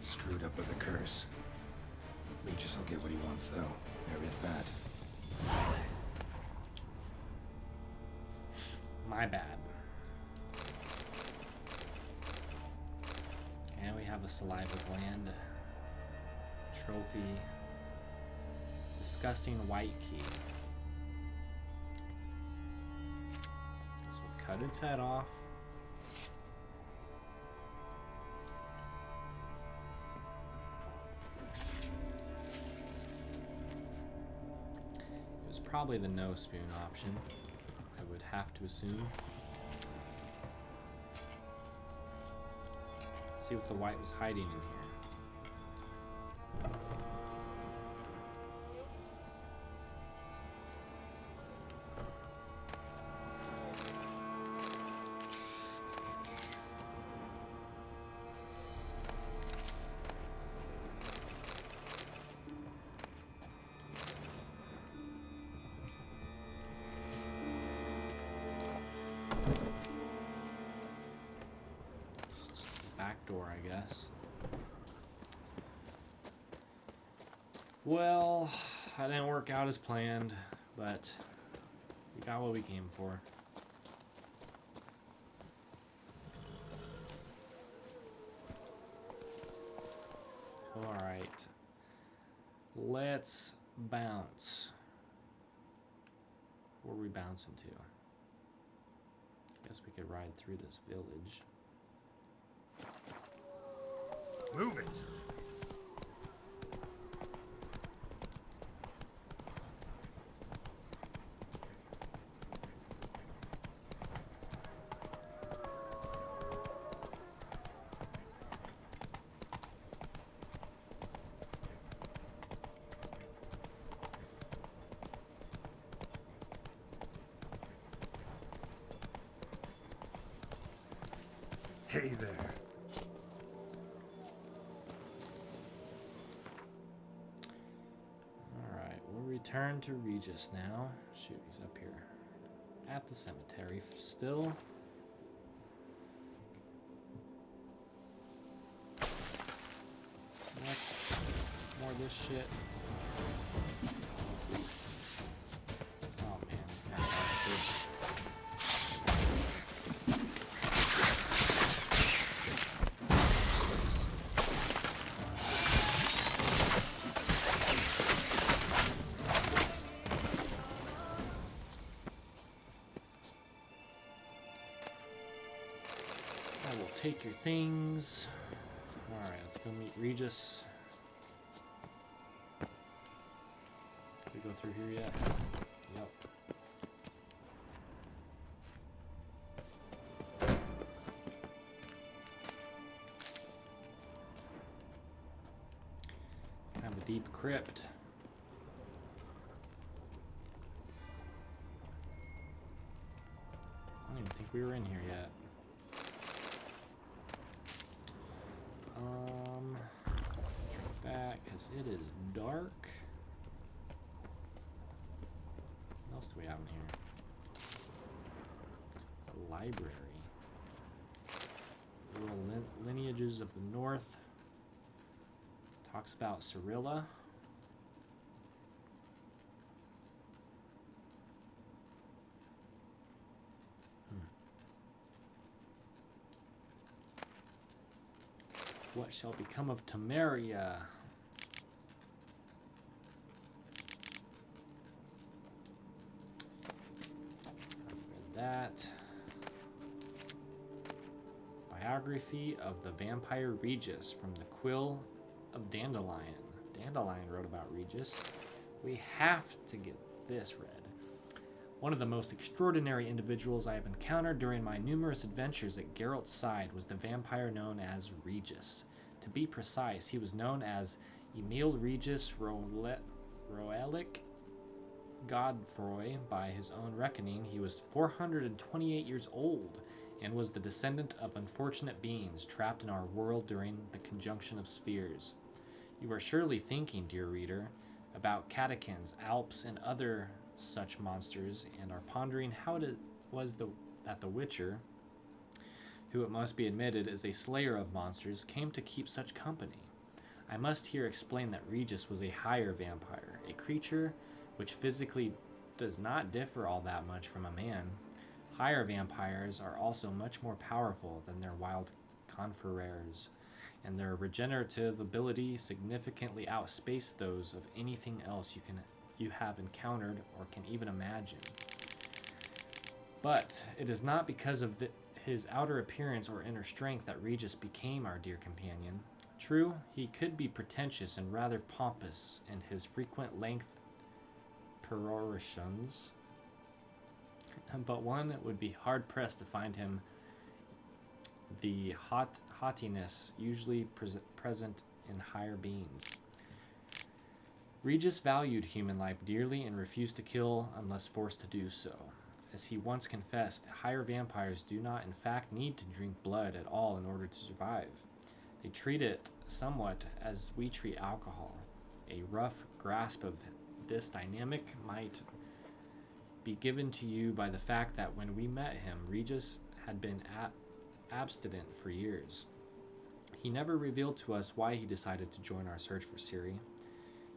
Screwed up with the curse. Regis will get what he wants though. There is that. My bad. And we have a saliva gland. Trophy. Disgusting white key. So we'll cut its head off. It was probably the no spoon option, I would have to assume. Let's see what the white was hiding in here. Back door, I guess. Well, that didn't work out as planned, but we got what we came for. Alright. Let's bounce. Where are we bouncing to? Guess we could ride through this village. Move it! Hey there. Alright, we'll return to Regis now. Shoot, he's up here at the cemetery still. Select more of this shit. We'll take your things. Alright, let's go meet Regis. Did we go through here yet? Yep. Kind of a deep crypt. I don't even think we were in here yet. Drink back, because it is dark. What else do we have in here? A library. Rural lineages of the north. Talks about Cyrilla. What shall become of Temeria? Read that. Biography of the Vampire Regis from the Quill of Dandelion. Dandelion wrote about Regis. We have to get this read. One of the most extraordinary individuals I have encountered during my numerous adventures at Geralt's side was the vampire known as Regis. To be precise, he was known as Emiel Regis Rohellec Terzieff-Godefroy. By his own reckoning, he was 428 years old and was the descendant of unfortunate beings trapped in our world during the conjunction of spheres. You are surely thinking, dear reader, about catechins, alps, and other such monsters, and are pondering how it was that the Witcher, who it must be admitted is a slayer of monsters, came to keep such company. I must here explain that Regis was a higher vampire, a creature which physically does not differ all that much from a man. Higher vampires are also much more powerful than their wild confreres, and their regenerative ability significantly outspace those of anything else you have encountered or can even imagine. But it is not because of his outer appearance or inner strength that Regis became our dear companion. True, he could be pretentious and rather pompous in his frequent length perorations, but one would be hard-pressed to find him the haughtiness usually present in higher beings. Regis valued human life dearly and refused to kill unless forced to do so. As he once confessed, higher vampires do not in fact need to drink blood at all in order to survive. They treat it somewhat as we treat alcohol. A rough grasp of this dynamic might be given to you by the fact that when we met him, Regis had been abstinent for years. He never revealed to us why he decided to join our search for Ciri.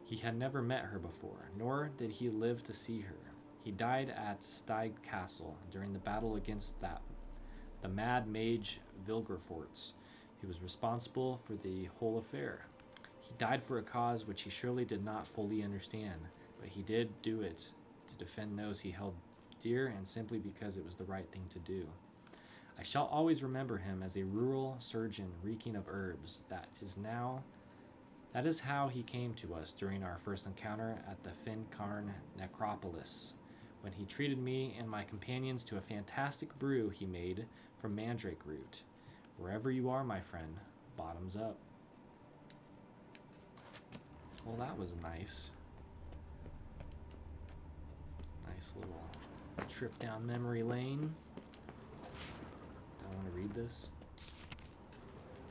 He had never met her before, nor did he live to see her. He died at Steig Castle during the battle against the mad mage Vilgerfortz, who was responsible for the whole affair. He died for a cause which he surely did not fully understand, but he did do it to defend those he held dear and simply because it was the right thing to do. I shall always remember him as a rural surgeon reeking of herbs. That is how he came to us during our first encounter at the Fincarn necropolis, when he treated me and my companions to a fantastic brew he made from mandrake root. Wherever you are, my friend, bottoms up. Well, that was nice. Nice little trip down memory lane. Do I want to read this?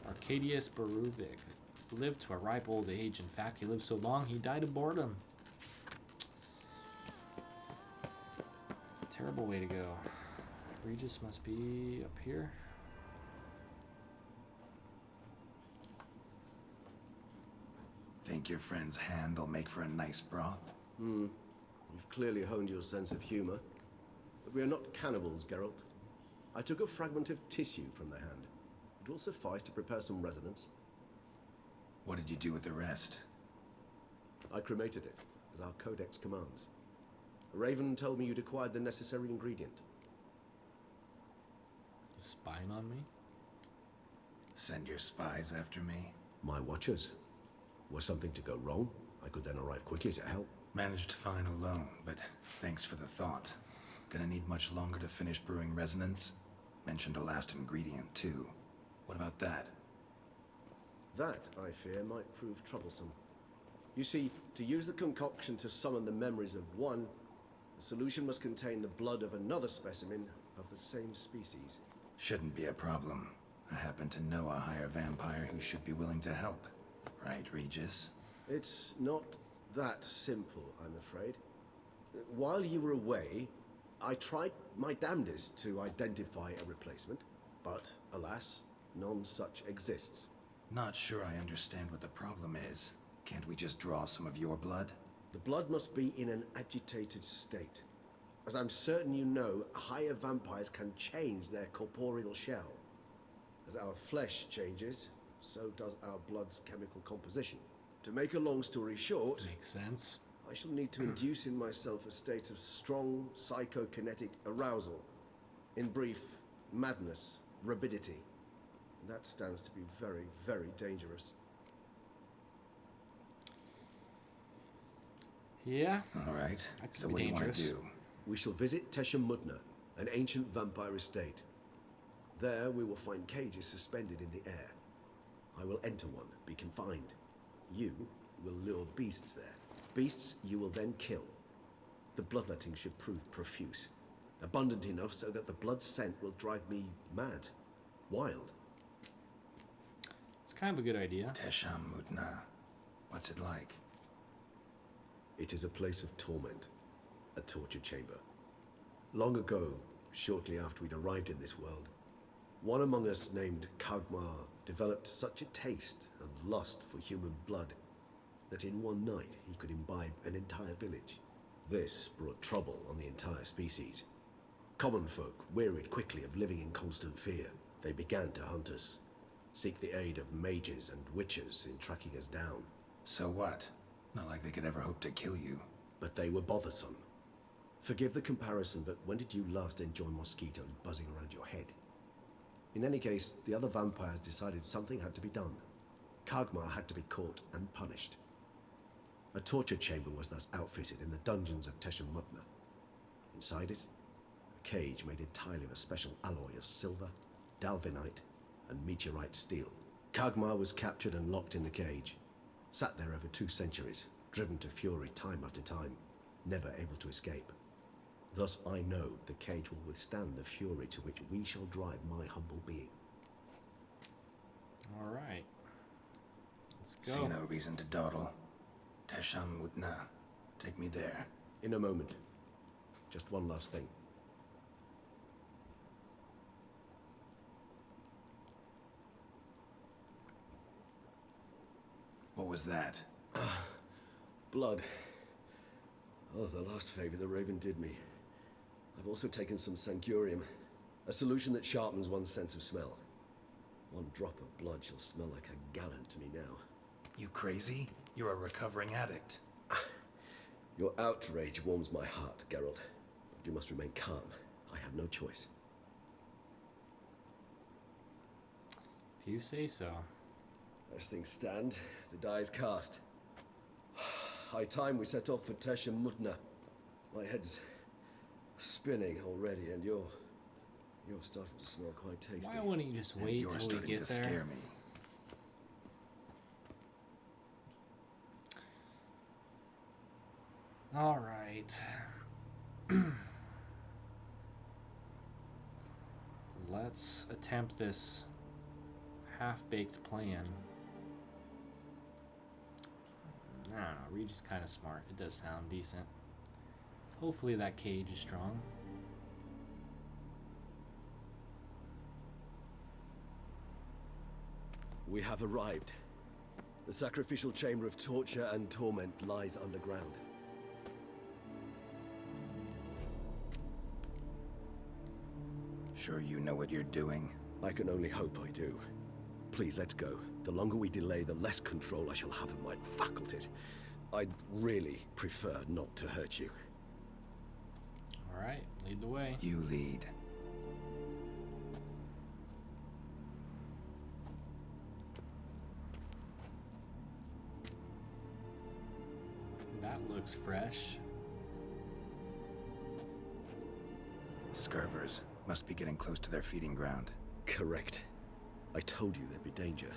Arcadius Baruvic lived to a ripe old age. In fact, he lived so long he died of boredom. Terrible way to go. Regis must be up here. Think your friend's hand will make for a nice broth? You've clearly honed your sense of humor. But we are not cannibals, Geralt. I took a fragment of tissue from the hand. It will suffice to prepare some resonance. What did you do with the rest? I cremated it, as our codex commands. Raven told me you'd acquired the necessary ingredient. You spying on me? Send your spies after me? My watchers. Were something to go wrong, I could then arrive quickly to help. Managed fine alone, but thanks for the thought. Gonna need much longer to finish brewing resonance? Mentioned a last ingredient, too. What about that? That, I fear, might prove troublesome. You see, to use the concoction to summon the memories of one, the solution must contain the blood of another specimen of the same species. Shouldn't be a problem. I happen to know a higher vampire who should be willing to help. Right, Regis? It's not that simple, I'm afraid. While you were away, I tried my damnedest to identify a replacement, but alas, none such exists. Not sure I understand what the problem is. Can't we just draw some of your blood? The blood must be in an agitated state. As I'm certain you know, higher vampires can change their corporeal shell. As our flesh changes, so does our blood's chemical composition. To make a long story short, Makes sense. I shall need to induce in myself a state of strong psychokinetic arousal. In brief, madness, rabidity. And that stands to be very, very dangerous. Yeah. All right. That could So be what do you want dangerous. to do? We shall visit Tesham Mutna, an ancient vampire estate. There we will find cages suspended in the air. I will enter one, be confined. You will lure beasts there. Beasts you will then kill. The bloodletting should prove profuse. Abundant enough so that the blood scent will drive me mad. Wild. It's kind of a good idea. Tesham Mutna. What's it like? It is a place of torment. A torture chamber. Long ago, shortly after we'd arrived in this world, one among us named Kagmar developed such a taste and lust for human blood that in one night he could imbibe an entire village. This brought trouble on the entire species. Common folk wearied quickly of living in constant fear. They began to hunt us, seek the aid of mages and witches in tracking us down. So what? Not like they could ever hope to kill you. But they were bothersome. Forgive the comparison, but when did you last enjoy mosquitoes buzzing around your head? In any case, the other vampires decided something had to be done. Kagmar had to be caught and punished. A torture chamber was thus outfitted in the dungeons of Tesham Mutna. Inside it, a cage made entirely of a special alloy of silver, dalvinite, and meteorite steel. Kagmar was captured and locked in the cage. Sat there over 2 centuries, driven to fury time after time, never able to escape. Thus I know the cage will withstand the fury to which we shall drive my humble being. All right. Let's See go. no reason to dawdle. Tesham Mutna. Take me there. In a moment. Just one last thing. What was that? Blood. Oh, the last favor the Raven did me. I've also taken some Sancurium, a solution that sharpens one's sense of smell. One drop of blood shall smell like a gallon to me now. You crazy? You're a recovering addict. Your outrage warms my heart, Geralt. But you must remain calm. I have no choice. If you say so. As things stand, the die is cast. High time we set off for Tesham Mutna. My head's spinning already, and you're starting to smell quite tasty. Why wouldn't you just And wait you're till we starting get to there? scare me. All right. Let's attempt this half-baked plan. I don't know, Regis kind of smart. It does sound decent. Hopefully that cage is strong. We have arrived. The sacrificial chamber of torture and torment lies underground. Sure you know what you're doing? I can only hope I do. Please, let's go. The longer we delay, the less control I shall have of my faculties. I'd really prefer not to hurt you. All right, lead the way. You lead. looks fresh. Scurvers must be getting close to their feeding ground. Correct. I told you there'd be danger.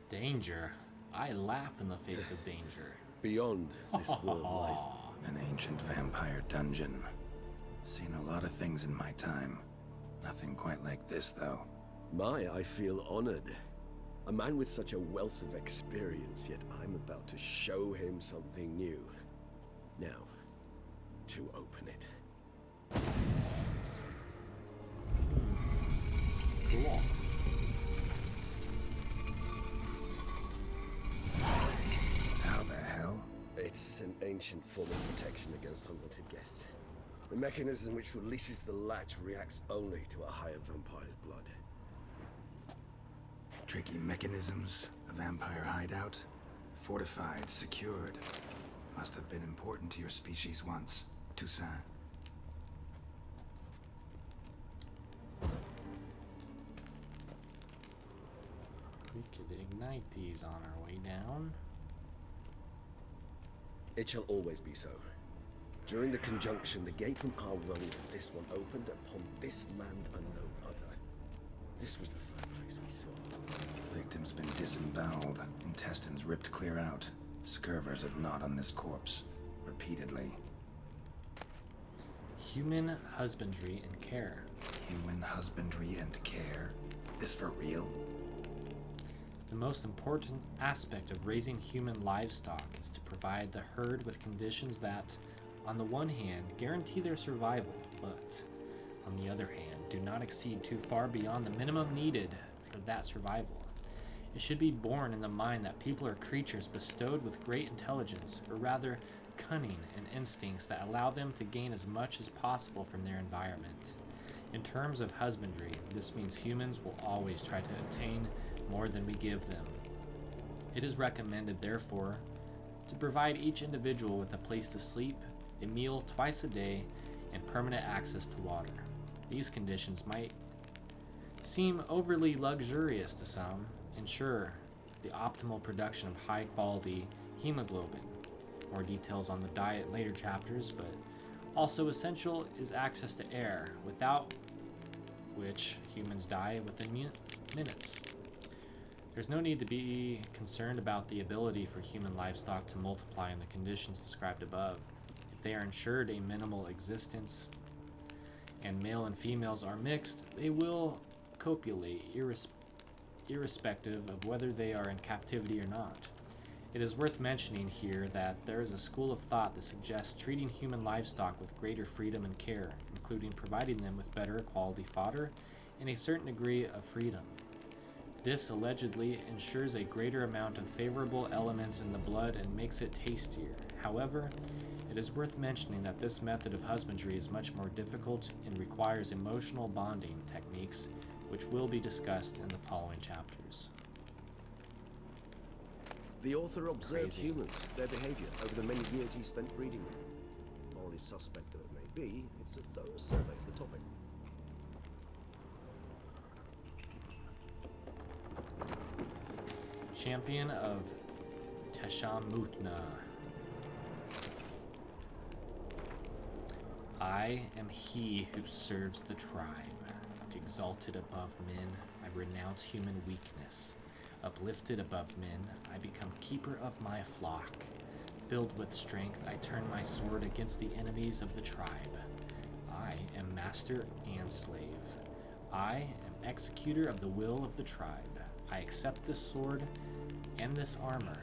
Danger. I laugh in the face of danger. Beyond this world lies... An ancient vampire dungeon. Seen a lot of things in my time. Nothing quite like this, though. I feel honored. A man with such a wealth of experience, yet I'm about to show him something new. Now, to open it. Cool. How the hell? It's an ancient form of protection against unwanted guests. The mechanism which releases the latch reacts only to a higher vampire's blood. Tricky mechanisms, a vampire hideout, fortified, secured. Must have been important to your species once, Toussaint. We could ignite these on our way down. It shall always be so. During the conjunction, the gate from our world to this one opened upon this land and no other. This was the first place we saw. Victim's been disemboweled, intestines ripped clear out. Scurvers have gnawed on this corpse, repeatedly. Human husbandry and care. Human husbandry and care? This for real? The most important aspect of raising human livestock is to provide the herd with conditions that, on the one hand, guarantee their survival, but, on the other hand, do not exceed too far beyond the minimum needed for that survival. It should be borne in the mind that people are creatures bestowed with great intelligence, or rather, cunning and instincts that allow them to gain as much as possible from their environment. In terms of husbandry, this means humans will always try to obtain more than we give them. It is recommended, therefore, to provide each individual with a place to sleep, a meal twice a day, and permanent access to water. These conditions might seem overly luxurious to some. Ensure the optimal production of high-quality hemoglobin. More details on the diet in later chapters, but also essential is access to air, without which humans die within minutes. There's no need to be concerned about the ability for human livestock to multiply in the conditions described above. If they are ensured a minimal existence and male and females are mixed, they will copulate irrespective of whether they are in captivity or not. It is worth mentioning here that there is a school of thought that suggests treating human livestock with greater freedom and care, including providing them with better quality fodder and a certain degree of freedom. This allegedly ensures a greater amount of favorable elements in the blood and makes it tastier. However, it is worth mentioning that this method of husbandry is much more difficult and requires emotional bonding techniques, which will be discussed in the following chapters. The author observed Crazy. humans, their behavior, over the many years he spent breeding them. Morally suspect though it may be, it's a thorough survey of the topic. Champion of Tesham Mutna. I am he who serves the tribe. Exalted above men, I renounce human weakness. Uplifted above men, I become keeper of my flock. Filled with strength, I turn my sword against the enemies of the tribe. I am master and slave. I am executor of the will of the tribe. I accept this sword and this armor,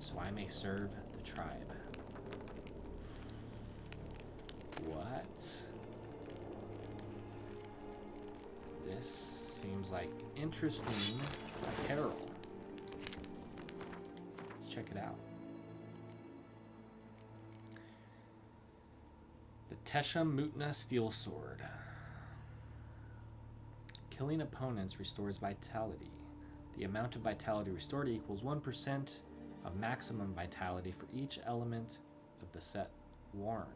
so I may serve the tribe. What? This seems like interesting apparel. Let's check it out. The Tesham Mutna Steel Sword. Killing opponents restores vitality. The amount of vitality restored equals 1% of maximum vitality for each element of the set worn,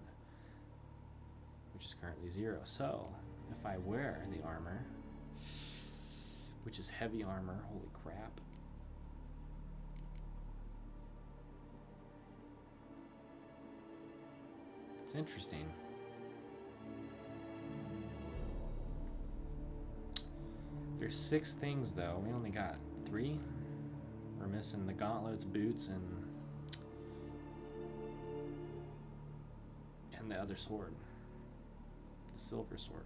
which is currently 0. So, if I wear the armor, which is heavy armor, holy crap, It's interesting. There's 6 things though. We only got 3. We're missing the gauntlets, boots, and the other sword. The silver sword.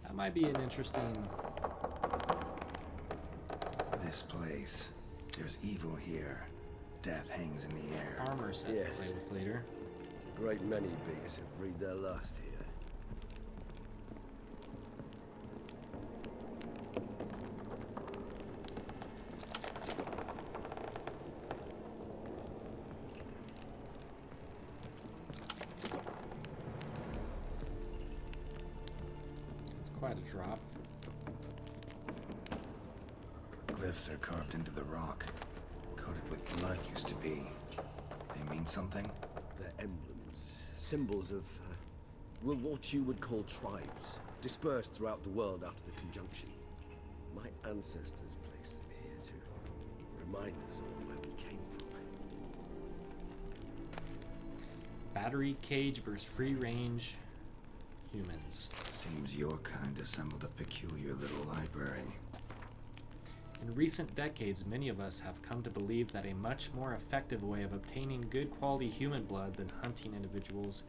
That might be an interesting... This place. There's evil here. Death hangs in the air. armor set to play with later. A great many beings have breathed their last here. It's quite a drop. Glyphs are carved into the rock. Coated with blood used to be. They mean something? They're emblems, symbols of, well, what you would call tribes, dispersed throughout the world after the conjunction. My ancestors placed them here to remind us all where we came from. Battery cage versus free range humans. Seems your kind assembled a peculiar little library. In recent decades, many of us have come to believe that a much more effective way of obtaining good quality human blood than hunting individuals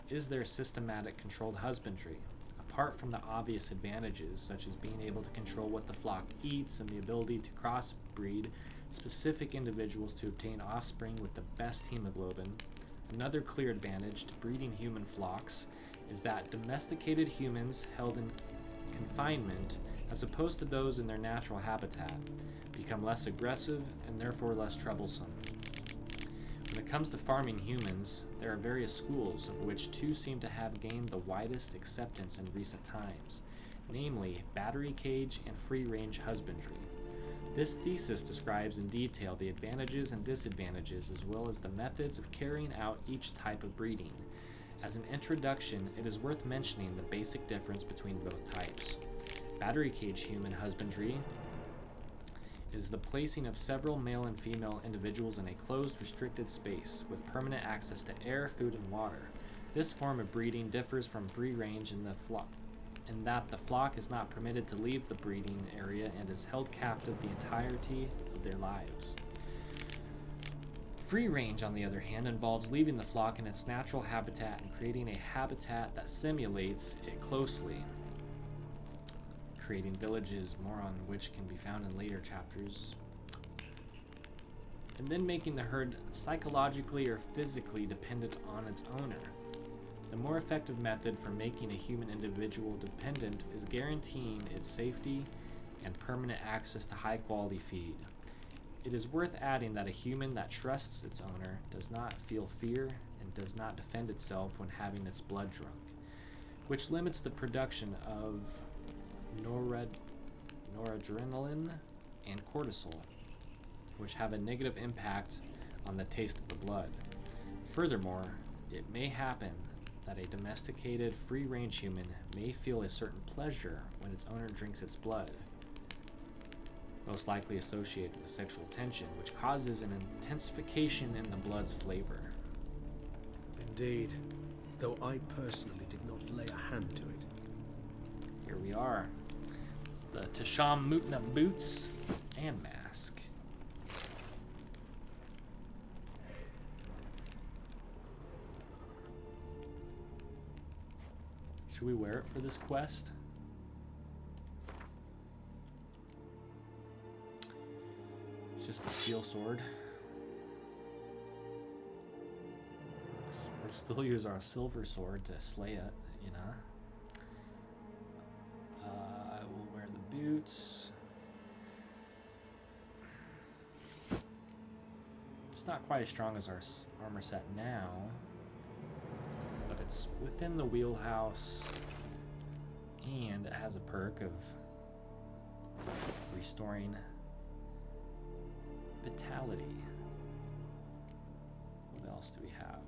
is their systematic controlled husbandry. Apart from the obvious advantages, such as being able to control what the flock eats and the ability to crossbreed specific individuals to obtain offspring with the best hemoglobin, another clear advantage to breeding human flocks is that domesticated humans held in confinement, as opposed to those in their natural habitat, become less aggressive and therefore less troublesome. When it comes to farming humans, there are various schools, of which 2 seem to have gained the widest acceptance in recent times, namely battery cage and free-range husbandry. This thesis describes in detail the advantages and disadvantages, as well as the methods of carrying out each type of breeding. As an introduction, it is worth mentioning the basic difference between both types. Battery cage human husbandry is the placing of several male and female individuals in a closed, restricted space with permanent access to air, food, and water. This form of breeding differs from free range in that the flock is not permitted to leave the breeding area and is held captive the entirety of their lives. Free range, on the other hand, involves leaving the flock in its natural habitat and creating a habitat that simulates it closely, creating villages, more on which can be found in later chapters, and then making the herd psychologically or physically dependent on its owner. The more effective method for making a human individual dependent is guaranteeing its safety and permanent access to high-quality feed. It is worth adding that a human that trusts its owner does not feel fear and does not defend itself when having its blood drunk, which limits the production of noradrenaline and cortisol, which have a negative impact on the taste of the blood. Furthermore, it may happen that a domesticated free-range human may feel a certain pleasure when its owner drinks its blood, most likely associated with sexual tension, which causes an intensification in the blood's flavor. Indeed, though I personally did not lay a hand to it. Here we are. The Tesham Mutna boots and mask. Should we wear it for this quest? It's just a steel sword. We'll still use our silver sword to slay it, you know. I will wear the boots. It's not quite as strong as our armor set now, but it's within the wheelhouse, and it has a perk of restoring vitality. What else do we have?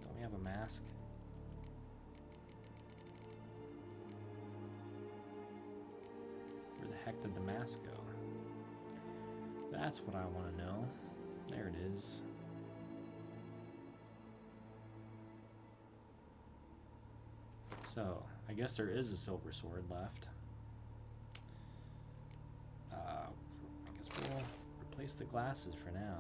Don't we have a mask? Where the heck did the mask go? That's what I want to know. There it is. So, I guess there is a silver sword left. I guess we'll replace the glasses for now.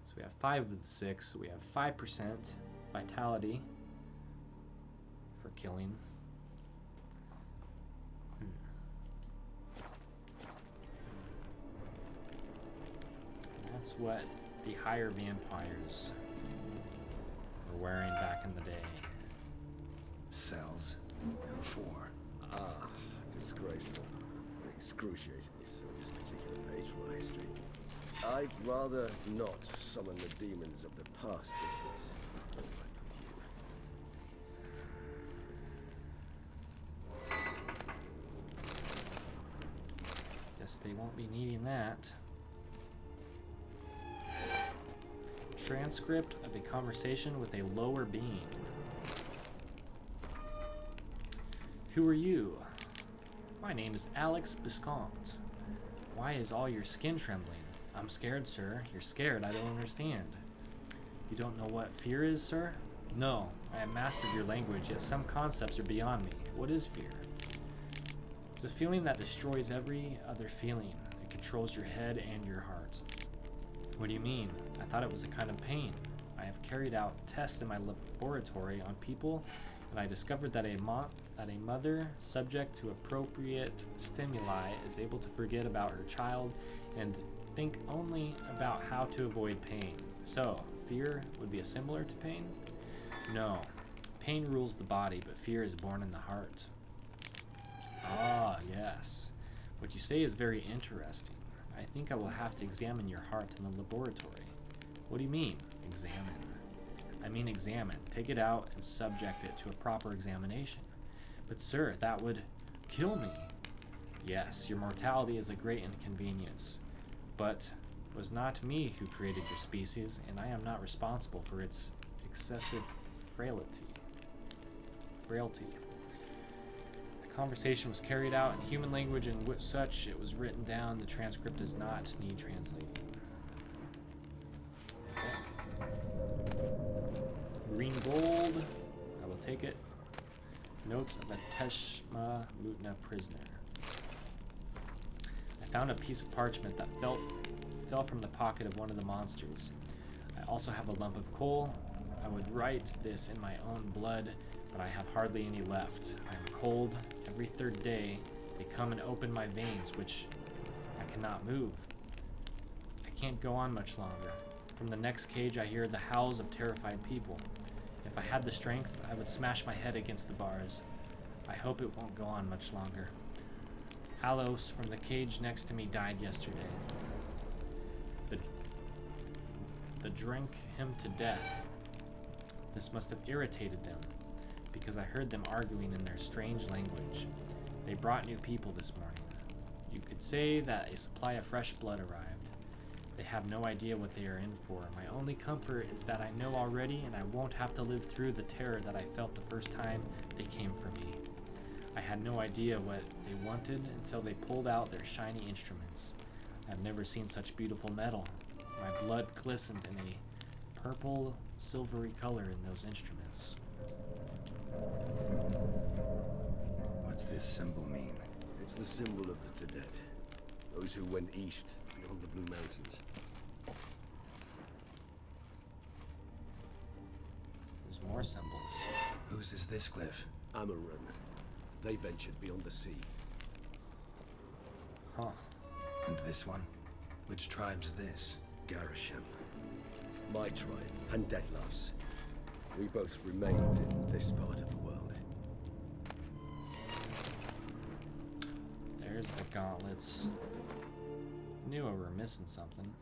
So we have 5 of the 6. So we have 5% vitality for killing. That's what the higher vampires were wearing back in the day. Cells? Who for? Ah, disgraceful. Excruciatingly so, this particular page from our history. I'd rather not summon the demons of the past if it's all right with you. Guess they won't be needing that. Transcript of a conversation with a lower being. Who are you? My name is Alex Biscont. Why is all your skin trembling? I'm scared, sir. You're scared. I don't understand. You don't know what fear is, sir? No, I have mastered your language, yet some concepts are beyond me. What is fear? It's a feeling that destroys every other feeling. It controls your head and your heart. What do you mean? I thought it was a kind of pain. I have carried out tests in my laboratory on people, and I discovered that a mother subject to appropriate stimuli is able to forget about her child and think only about how to avoid pain. So, fear would be similar to pain? No. Pain rules the body, but fear is born in the heart. Ah, yes. What you say is very interesting. I think I will have to examine your heart in the laboratory. What do you mean, examine? I mean examine. Take it out and subject it to a proper examination. But sir, that would kill me. Yes, your mortality is a great inconvenience. But it was not me who created your species, and I am not responsible for its excessive frailty. The conversation was carried out in human language and with such it was written down. The transcript does not need translating. Green gold. I will take it. Notes of a Tesham Mutna prisoner. I found a piece of parchment that fell from the pocket of one of the monsters. I also have a lump of coal. I would write this in my own blood, but I have hardly any left. I am cold. Every third day, they come and open my veins, which I cannot move. I can't go on much longer. From the next cage, I hear the howls of terrified people. If I had the strength, I would smash my head against the bars. I hope it won't go on much longer. Alos from the cage next to me died yesterday. The drank him to death. This must have irritated them, because I heard them arguing in their strange language. They brought new people this morning. You could say that a supply of fresh blood arrived. They have no idea what they are in for. My only comfort is that I know already, and I won't have to live through the terror that I felt the first time they came for me. I had no idea what they wanted until they pulled out their shiny instruments. I've never seen such beautiful metal. My blood glistened in a purple, silvery color in those instruments. What's this symbol mean? It's the symbol of the Tedet, those who went east beyond the Blue Mountains. There's more symbols. Whose is this glyph? Amaran. They ventured beyond the sea. Huh. And this one? Which tribe's this? Garasham. My tribe, and Dettlaff's. We both remained in this part of the world. There's the gauntlets. Knew I were missing something.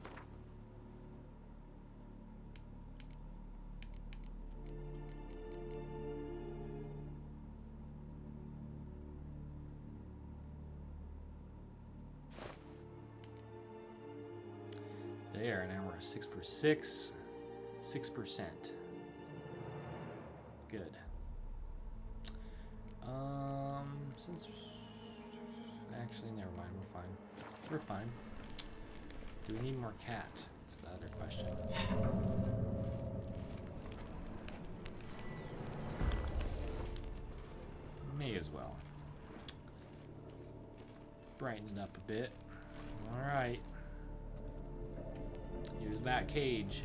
There, now we're 6 for 6, 6%. Good. since... Actually, never mind. We're fine. We're fine. Do we need more cat? That's the other question. May as well. Brighten it up a bit. Alright. Here's that cage.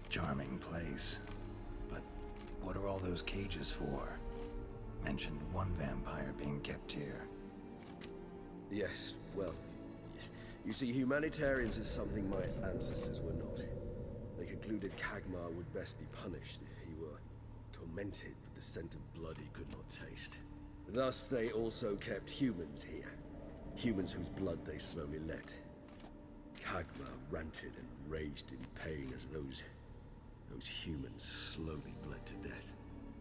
Charming place. But what are all those cages for? Mentioned one vampire being kept here. Yes, well, you see, humanitarians is something my ancestors were not. They concluded Kagmar would best be punished if he were tormented with the scent of blood he could not taste. Thus, they also kept humans here. Humans whose blood they slowly let. Kagmar ranted and raged in pain as those humans slowly bled to death.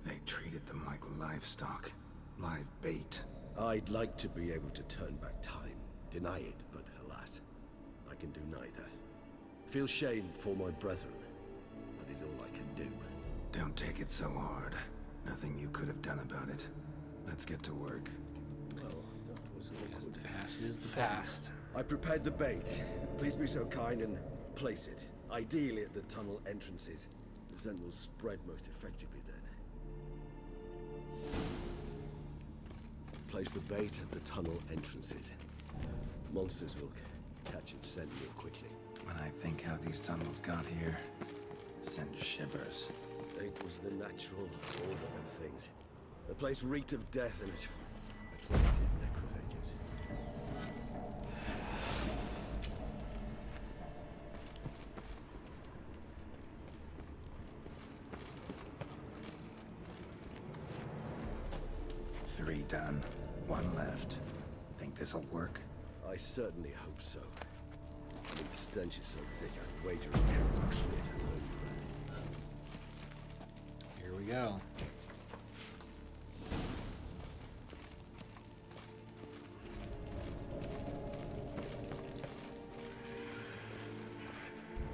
They treated them like livestock. Live bait. I'd like to be able to turn back time. Deny it, but alas, I can do neither. Feel shame for my brethren. That is all I can do. Don't take it so hard. Nothing you could have done about it. Let's get to work. Well, that was Yes, awkward. the past is the Fine. past. I prepared the bait. Please be so kind and place it. Ideally at the tunnel entrances. The scent will spread most effectively then. Place the bait at the tunnel entrances. Monsters will catch its scent real quickly. When I think how these tunnels got here, send shivers. It was the natural order of things. The place reeked of death and it attracted necrophages. Three done. One left. Think this'll work? I certainly hope so. The stench is so thick, I'd wager it carries clear to no breath. Here we go.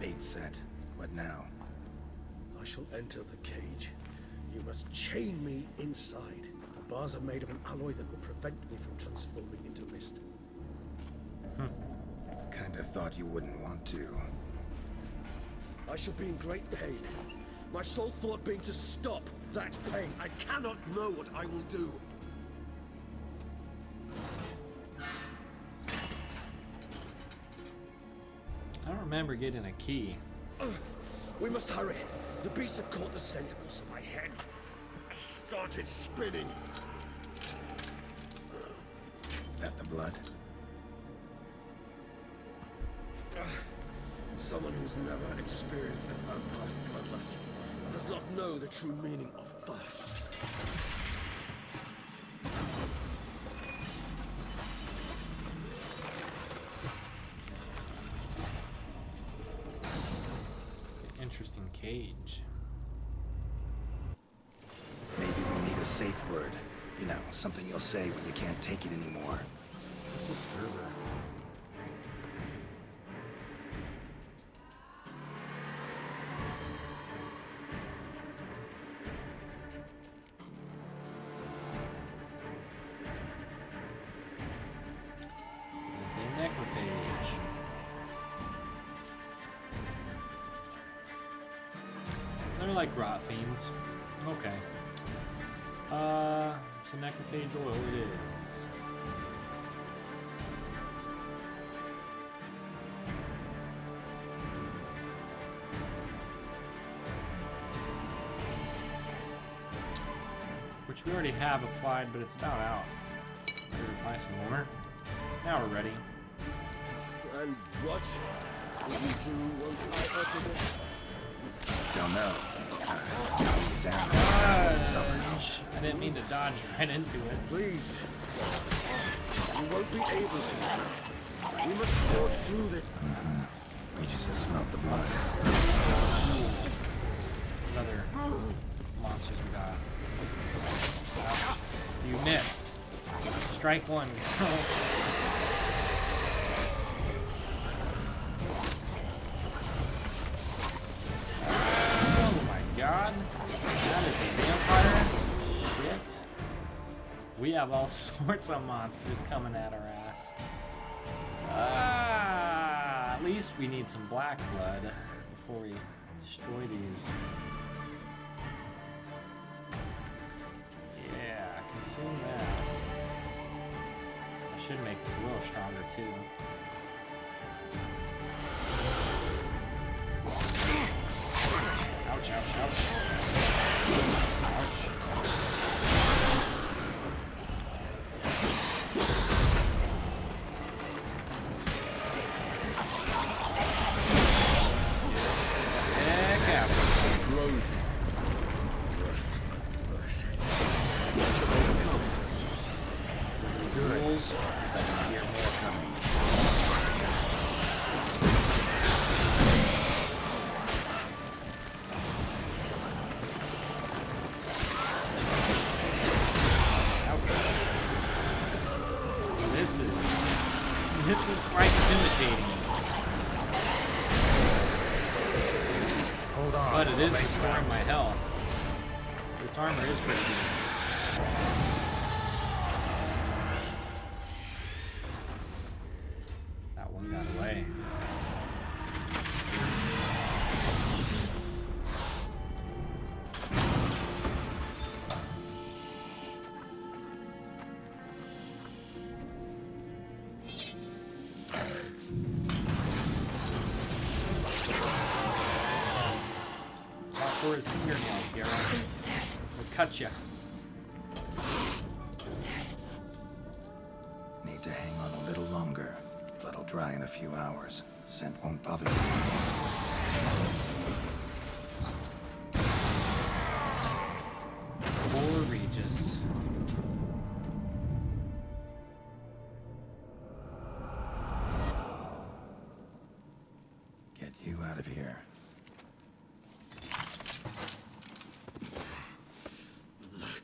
Bait set. What now? I shall enter the cage. You must chain me inside. The bars are made of an alloy that will prevent me from transforming into mist. Kinda thought you wouldn't want to. I shall be in great pain. My sole thought being to stop that pain. I cannot know what I will do. I don't remember getting a key. We must hurry. The beasts have caught the scent of us, and my head started spinning. That the blood? Someone who's never experienced a vampire's bloodlust does not know the true meaning of thirst. It's an interesting cage. Maybe we need a safe word. You know, something you'll say when you can't take it anymore. What's a server? It's a necrophage. They're like rot fiends. Okay. So necrophage oil it is. Which we already have applied, but it's about out. Better apply some more. Now we're ready. And what will you do once I utter it? Don't know. Down. Dodge! I didn't mean to dodge right into it. Please. You won't be able to. We must forge through the... We just smelled the blood. Another monsters we got. You missed. Strike one, girl. We have all sorts of monsters coming at our ass. At least we need some black blood before we destroy these. Yeah, consume that. I should make this a little stronger too. Ouch, ouch, ouch. Ouch. Heck out. Growth. Good. Because I can hear more coming. This is quite intimidating. Hold on. But it is restoring my health. This armor is pretty good. That one got away. For his fingernails, Geralt. We'll cut you. Need to hang on a little longer. Blood'll dry in a few hours. Scent won't bother you. Poor Regis. Get you out of here.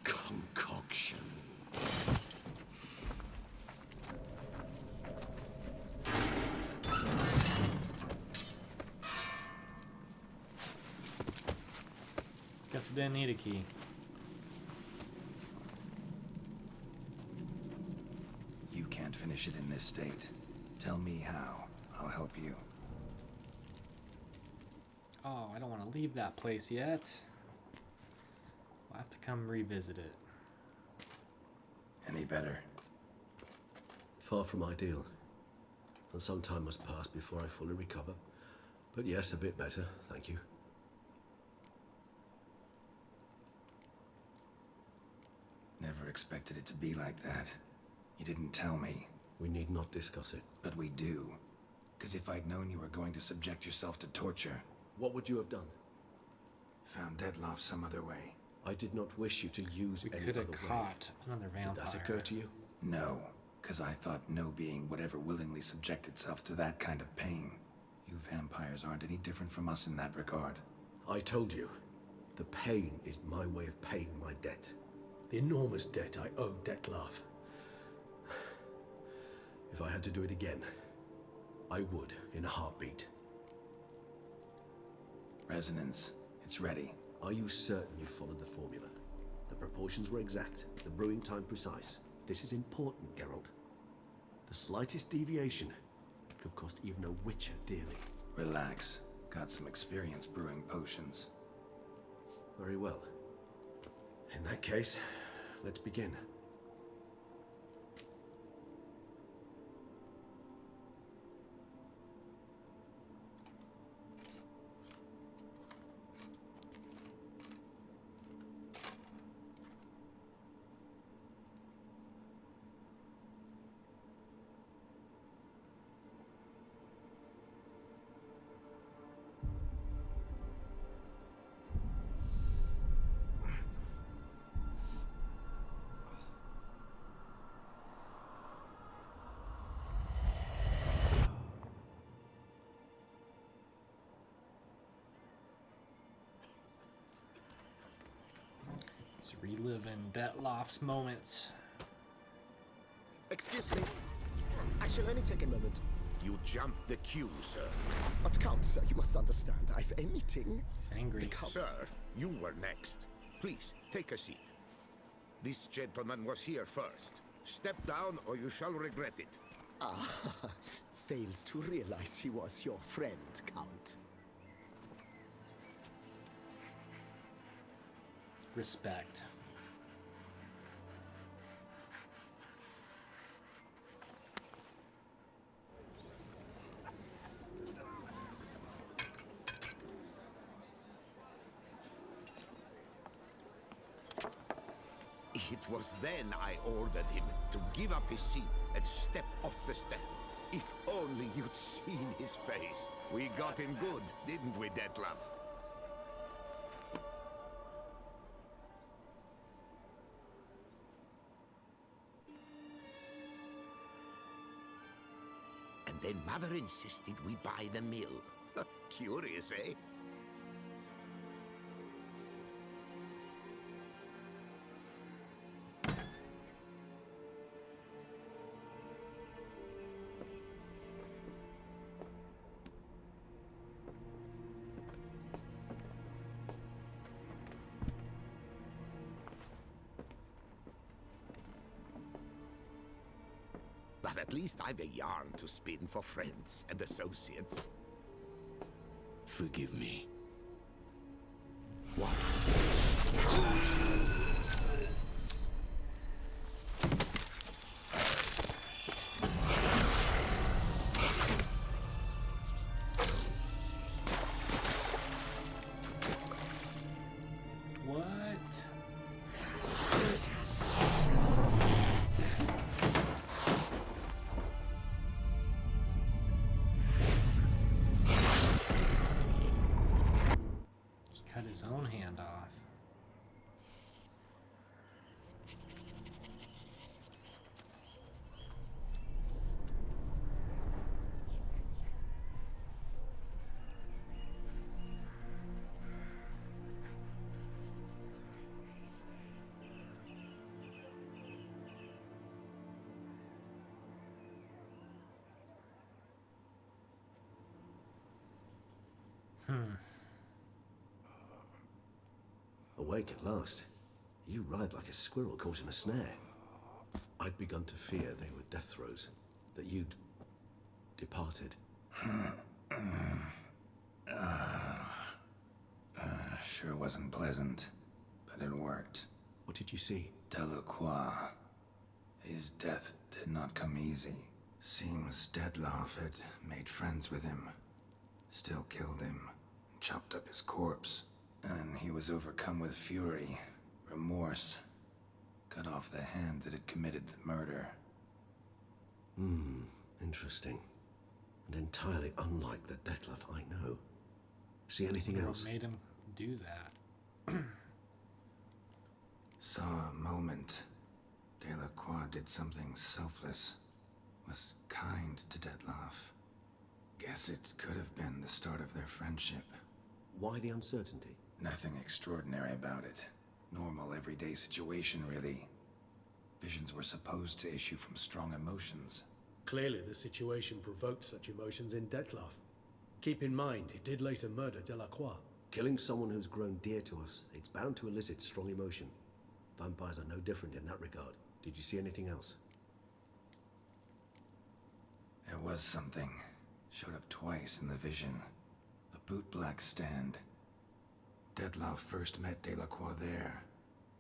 Concoction. Guess I didn't need a key. You can't finish it in this state. Tell me how. I'll help you. Oh, I don't want to leave that place yet. I'll have to come revisit it. Any better? Far from ideal. And some time must pass before I fully recover. But yes, a bit better, thank you. Never expected it to be like that. You didn't tell me. We need not discuss it. But we do. Because if I'd known you were going to subject yourself to torture... What would you have done? Found Dettlaff some other way. I did not wish you to use We any could other have way. caught another vampire. Did that occur to you? No, because I thought no being would ever willingly subject itself to that kind of pain. You vampires aren't any different from us in that regard. I told you, the pain is my way of paying my debt. The enormous debt I owe Dettlaff. If I had to do it again, I would in a heartbeat. Resonance, it's ready. Are you certain you followed the formula? The proportions were exact, the brewing time precise. This is important, Geralt. The slightest deviation could cost even a witcher dearly. Relax. Got some experience brewing potions. Very well. In that case, let's begin. Let's reliving Dettlaff's moments. Excuse me. I shall only take a moment. You jumped the queue, sir. But Count, sir, you must understand. I've a meeting. He's angry. Sir, you were next. Please, take a seat. This gentleman was here first. Step down or you shall regret it. Ah, fails to realize he was your friend, Count. Respect. It was then I ordered him to give up his seat and step off the stand. If only you'd seen his face. We got him good, didn't we, Dettlaff? And then Mother insisted we buy the mill. Curious, eh? But at least I've a yarn to spin for friends and associates. Forgive me. What? His own hand off. Awake at last. You ride like a squirrel caught in a snare. I'd begun to fear they were death throes, that you'd departed. Sure wasn't pleasant, but it worked. What did you see? Delacroix. His death did not come easy. Seems Dettlaff had made friends with him. Still killed him, chopped up his corpse. And he was overcome with fury, remorse. Cut off the hand that had committed the murder. Interesting. And entirely unlike the Dettlaff I know. See anything else? What made him do that? Saw a moment. Delacroix did something selfless. Was kind to Dettlaff. Guess it could have been the start of their friendship. Why the uncertainty? Nothing extraordinary about it. Normal, everyday situation, really. Visions were supposed to issue from strong emotions. Clearly the situation provoked such emotions in Dettlaff. Keep in mind, he did later murder Delacroix. Killing someone who's grown dear to us, it's bound to elicit strong emotion. Vampires are no different in that regard. Did you see anything else? There was something. Showed up twice in the vision. A bootblack stand. Dettlaff first met Delacroix there.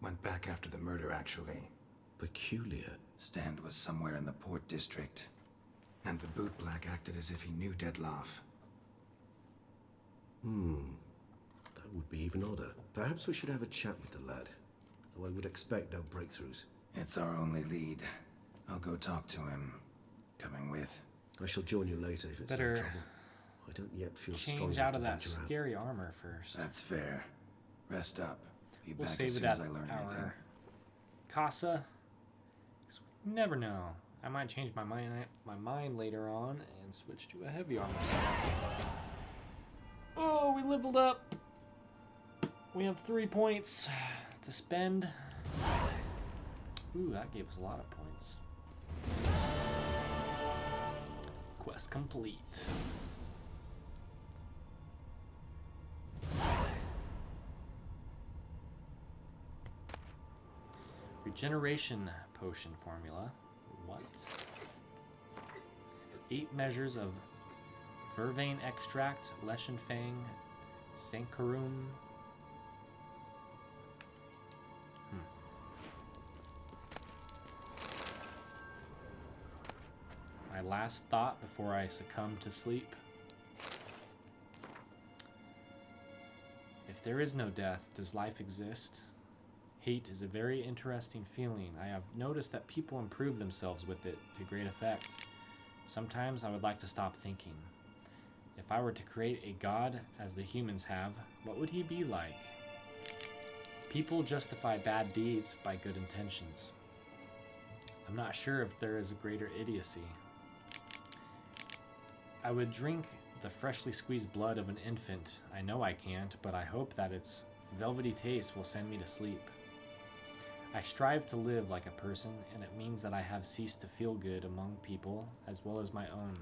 Went back after the murder, actually. Peculiar. Stand was somewhere in the Port District. And the bootblack acted as if he knew Dettlaff. That would be even odder. Perhaps we should have a chat with the lad. Though I would expect no breakthroughs. It's our only lead. I'll go talk to him. Coming with. I shall join you later if it's no Better trouble. I don't yet feel strong change enough out to of that venture out. scary armor first. That's fair. Rest up. Be We'll back as save soon it as at I learn anything. our casa. 'Cause we never know. I might change my mind later on and switch to a heavy armor set. Oh, we leveled up. We have 3 points to spend. Ooh, that gave us a lot of points. Quest complete. Regeneration potion formula. What? 8 measures of vervain extract, Leschenfang, Sankarum. My last thought before I succumb to sleep. If there is no death, does life exist? Hate is a very interesting feeling. I have noticed that people improve themselves with it to great effect. Sometimes I would like to stop thinking. If I were to create a god as the humans have, what would he be like? People justify bad deeds by good intentions. I'm not sure if there is a greater idiocy. I would drink the freshly squeezed blood of an infant. I know I can't, but I hope that its velvety taste will send me to sleep. I strive to live like a person, and it means that I have ceased to feel good among people as well as my own.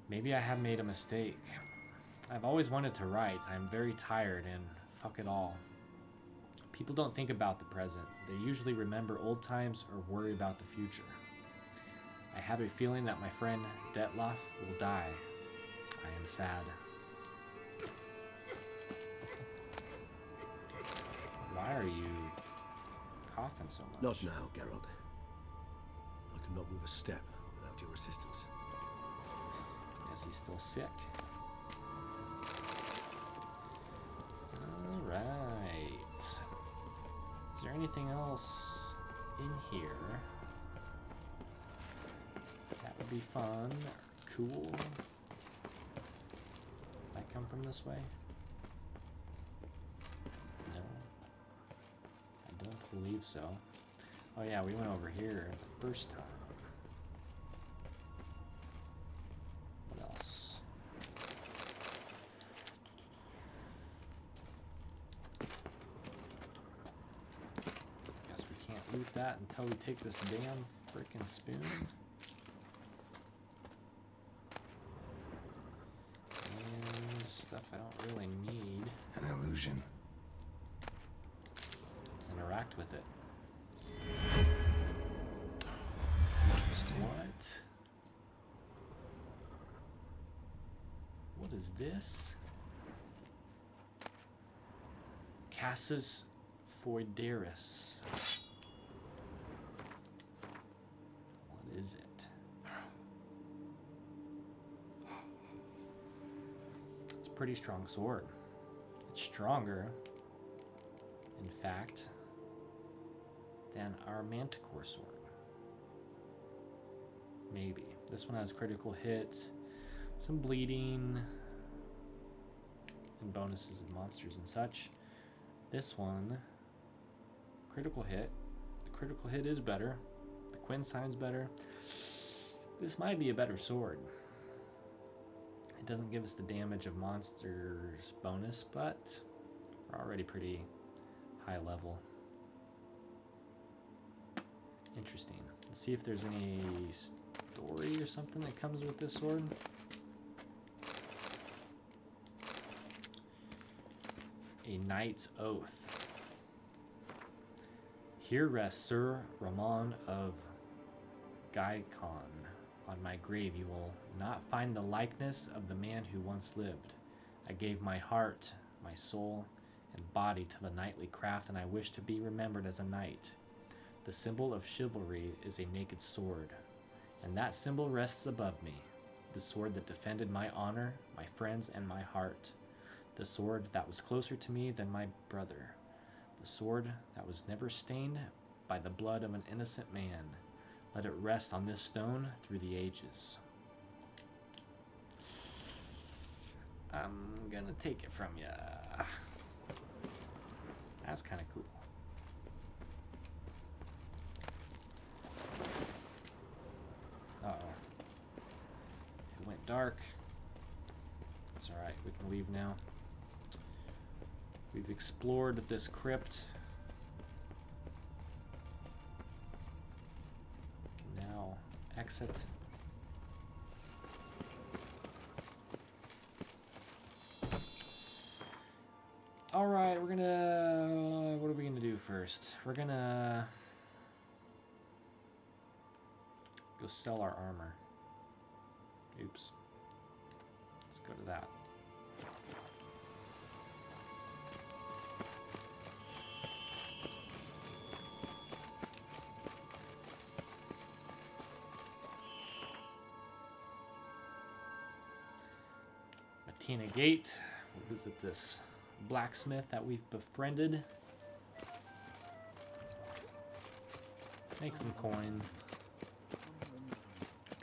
Maybe I have made a mistake. I've always wanted to write. I'm very tired and fuck it all. People don't think about the present. They usually remember old times or worry about the future. I have a feeling that my friend Dettlaff will die. I am sad. Why are you coughing so much? Not now, Geralt. I cannot move a step without your assistance. Guess he's still sick. Alright. Is there anything else in here that would be fun or cool? Did I come from this way? No. I don't believe so. Oh yeah, we went over here the first time. What else? Guess we can't loot that until we take this damn frickin' spoon. And stuff I don't really need. An illusion. Let's interact with it. Interesting. What? What is this? Cassus Foideris. What is it? It's a pretty strong sword. It's stronger, in fact, than our Manticore sword. Maybe. This one has critical hit, some bleeding, and bonuses of monsters and such. This one, critical hit. The critical hit is better. The Quinsine's better. This might be a better sword. It doesn't give us the damage of monsters bonus, but we're already pretty high level. Interesting. Let's see if there's any story or something that comes with this sword. A Knight's Oath. Here rests Sir Ramon of Gaikon. On my grave you will not find the likeness of the man who once lived. I gave my heart, my soul, and body to the knightly craft, and I wish to be remembered as a knight. The symbol of chivalry is a naked sword, and that symbol rests above me. The sword that defended my honor, my friends, and my heart. The sword that was closer to me than my brother. The sword that was never stained by the blood of an innocent man. Let it rest on this stone through the ages. I'm gonna take it from ya. That's kind of cool. Uh-oh. It went dark. It's alright, we can leave now. We've explored this crypt. Now exit. Alright, we're gonna... what are we gonna do first? We're gonna go sell our armor. Oops. Let's go to that. Matina Gate. We'll visit this blacksmith that we've befriended. Make some coin.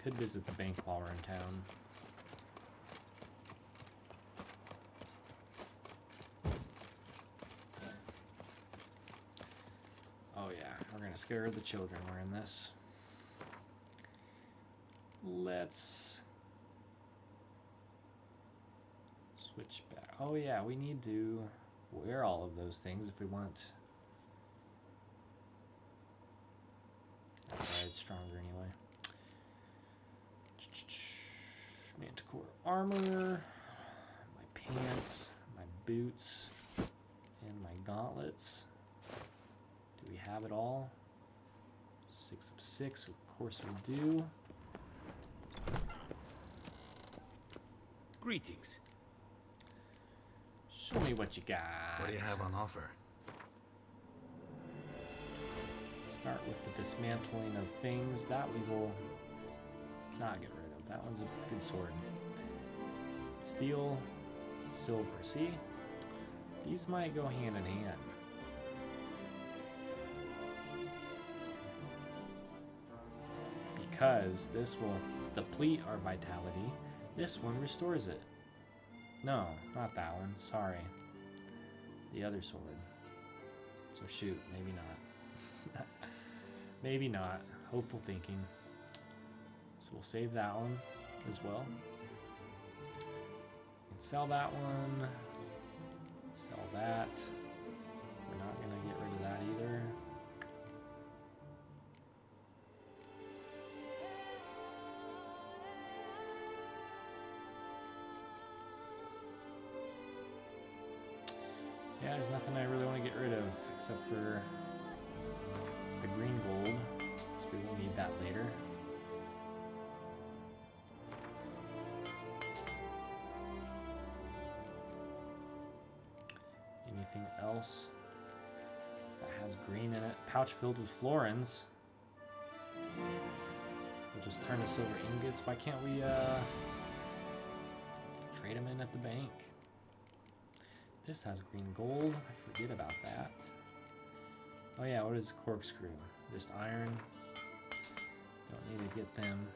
Could visit the bank while we're in town. Oh yeah, we're gonna scare the children wearing this. Let's switch back. Oh yeah, we need to wear all of those things if we want. That's why it's stronger anyway. Manticore armor, my pants, my boots, and my gauntlets. Do we have it all? 6 of 6, of course we do. Greetings. Show me what you got. What do you have on offer? Start with the dismantling of things that we will not get rid of. That one's a good sword. Steel, silver. See? These might go hand in hand. Because this will deplete our vitality. This one restores it. No, not that one. Sorry. The other sword. So shoot, maybe not. Maybe not. Hopeful thinking. So we'll save that one as well. And sell that one. Sell that. We're not going to get rid of that either. Yeah, there's nothing I really want to get rid of except for the green gold. So we will need that later. Anything else that has green in it? Pouch filled with florins. We'll just turn to silver ingots. Why can't we trade them in at the bank? This has green gold. I forget about that. Oh yeah, what is corkscrew? Just iron. Don't need to get them.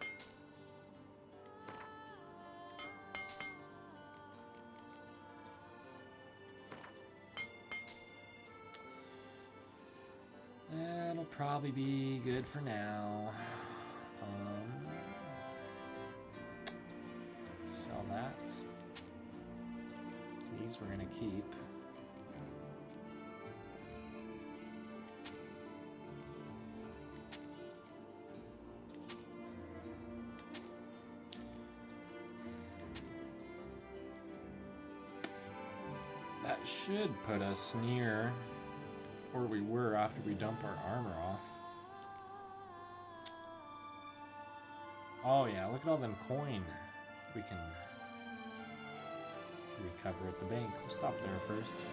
That'll probably be good for now. Sell that. These we're gonna keep. That should put us near where we were after we dump our armor off. Oh yeah, look at all them coin we can recover at the bank. We'll stop there first. Do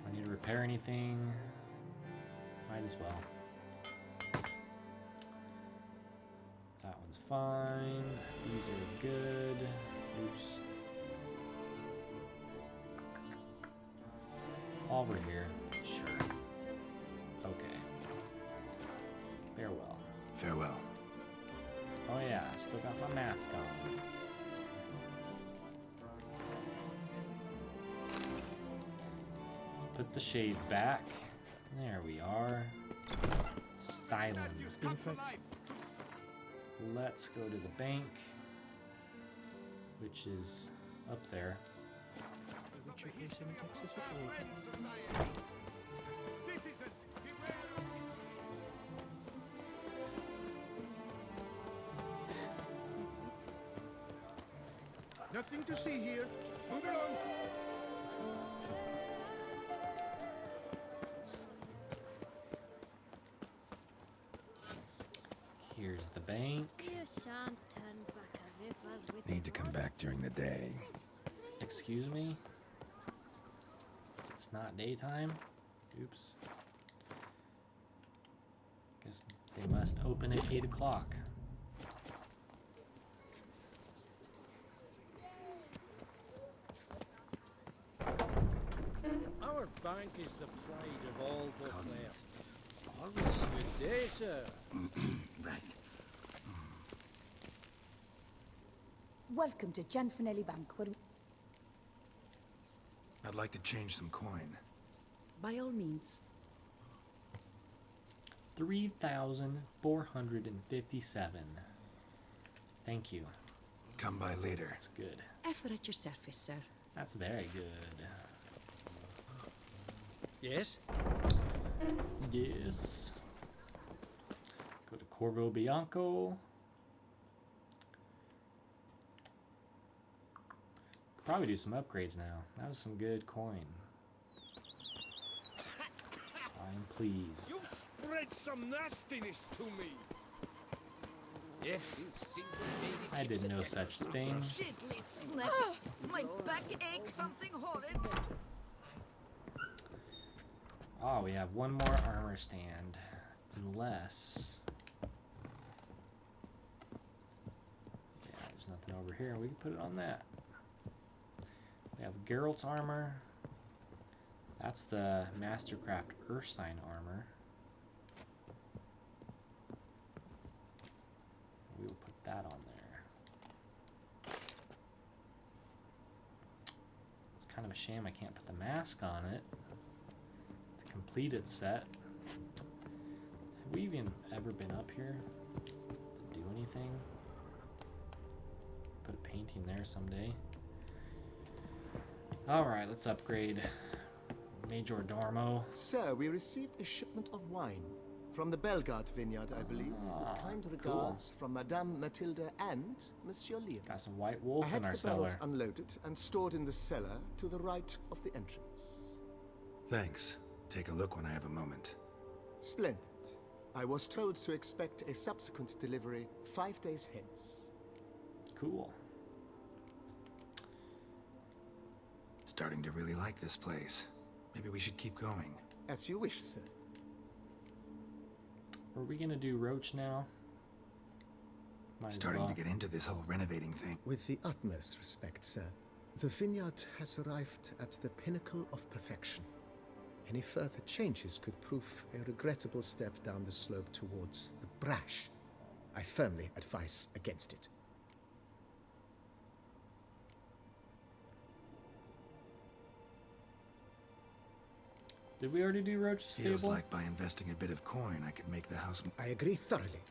I need to repair anything? Might as well. That one's fine. These are good. Oops. While we're here, sure. Okay. Farewell. Farewell. Oh yeah, still got my mask on. Put the shades back. There we are. Styling. Let's go to the bank, which is up there. Citizens, beware of Nothing to see here. Move along. bank. You shan't turn back a river with Need to come back during the day. Excuse me? It's not daytime? Oops. Guess they must open at 8 o'clock. Our bank is the pride of all but there. Always good day, sir. Right. Welcome to Gianfinelli Bank, where I'd like to change some coin. by all means. 3,457. Thank you. Come by later. That's good. Ever at your service, sir. That's very good. Yes? Yes. Go to Corvo Bianco. Probably do some upgrades now. That was some good coin. I'm pleased. You've spread some nastiness to me. Yes, you single-handed I did no such thing. Diddly slips. My back aches something horrid. Oh, we have one more armor stand. Unless... yeah, there's nothing over here. We can put it on that. We have Geralt's armor. That's the Mastercraft Eretein armor. We will put that on there. It's kind of a shame I can't put the mask on it. It's a completed set. Have we even ever been up here to do anything? Put a painting there someday. Alright, let's upgrade Major Dormo. Sir, we received a shipment of wine from the Bellegarde vineyard, I believe. With kind regards from Madame Matilda and Monsieur Leon. Got some White Wolf I had in our the barrels cellar. unloaded and stored in the cellar to the right of the entrance. Thanks. Take a look when I have a moment. Splendid. I was told to expect a subsequent delivery 5 days hence. Cool. Starting to really like this place. Maybe we should keep going. As you wish, sir. Are we gonna do Roach now? Might as Starting well. to get into this whole renovating thing. With the utmost respect, sir, the vineyard has arrived at the pinnacle of perfection. Any further changes could prove a regrettable step down the slope towards the brash. I firmly advise against it. Did we already do Roach's Feels stable? like by investing a bit of coin, I could make the house... I agree thoroughly.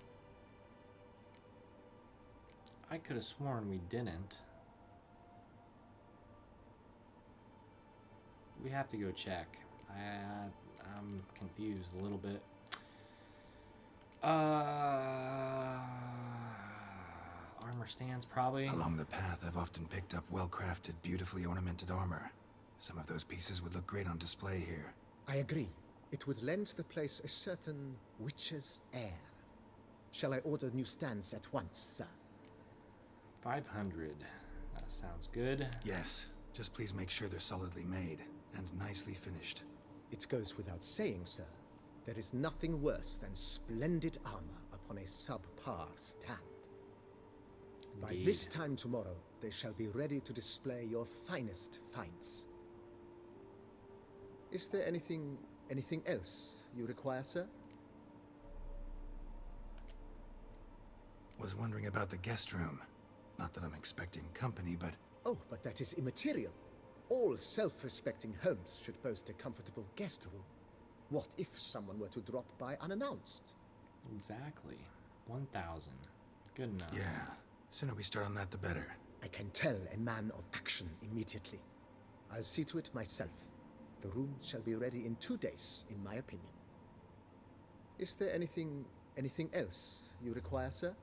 I could have sworn we didn't. We have to go check. I'm confused a little bit. Armor stands probably. Along the path, I've often picked up well-crafted, beautifully ornamented armor. Some of those pieces would look great on display here. I agree. It would lend the place a certain witch's air. Shall I order new stands at once, sir? 500. That sounds good. Yes. Just please make sure they're solidly made and nicely finished. It goes without saying, sir. There is nothing worse than splendid armor upon a subpar stand. By Indeed. this time tomorrow, they shall be ready to display your finest finds. Is there anything else you require, sir? Was wondering about the guest room. Not that I'm expecting company, but... Oh, but that is immaterial. All self-respecting homes should boast a comfortable guest room. What if someone were to drop by unannounced? Exactly. 1,000. Good enough. Yeah. Sooner we start on that, the better. I can tell a man of action immediately. I'll see to it myself. The room shall be ready in 2 days, in my opinion. Is there anything else you require, sir?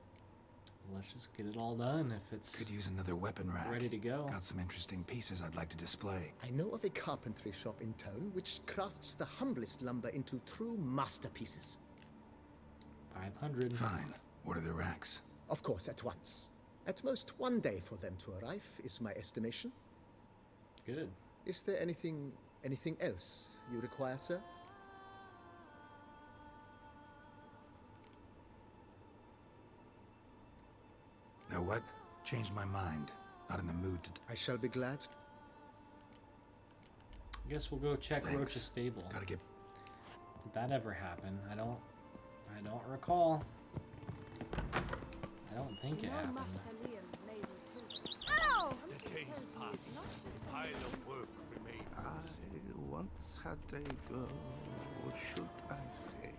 Let's just get it all done if it's Could use another weapon rack. ready to go. Got some interesting pieces I'd like to display. I know of a carpentry shop in town which crafts the humblest lumber into true masterpieces. 500. Fine. What are the racks? Of course, at once. At most 1 day for them to arrive, is my estimation. Good. Is there anything else you require, sir? Know what? Changed my mind. Not in the mood to... I shall be glad. I guess we'll go check Thanks. Roach's stable. Gotta get... Did that ever happen? I don't recall. I don't think it happened. The days pass. A pile of work remains the same. Once had a girl, should I say?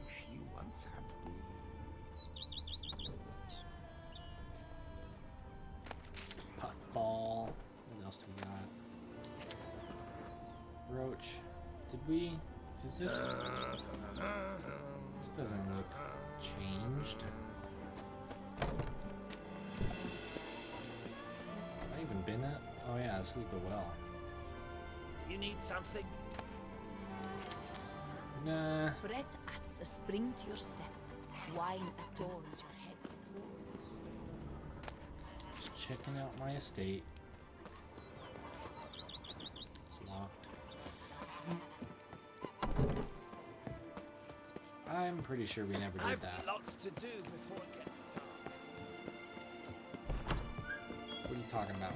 She once had me. Puffball. What else do we got? Roach. Did we? Is this? This doesn't look changed. Have I even been at? Oh yeah, this is the well. You need something? Nah. Bread adds a spring to your step. Wine adorns your head with roses. Just checking out my estate. It's locked. I'm pretty sure we never did that. I've lots to do before it gets dark. What are you talking about?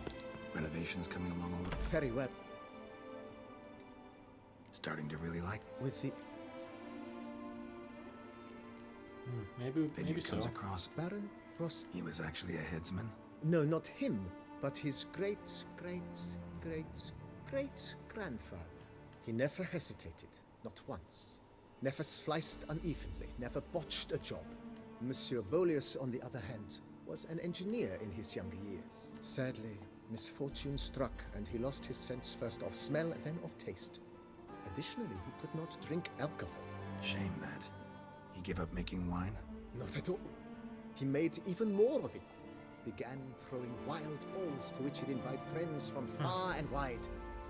Renovations coming along all the... Very well. Starting to really like... With the... Maybe so. comes across... Baron Ross... He was actually a headsman? No, not him, but his great-great-great-great-grandfather. He never hesitated, not once. Never sliced unevenly, never botched a job. Monsieur Bolius, on the other hand, was an engineer in his younger years. Sadly, misfortune struck, and he lost his sense first of smell, then of taste. Additionally, he could not drink alcohol. Shame that. He gave up making wine? Not at all. He made even more of it. Began throwing wild balls to which he'd invite friends from far and wide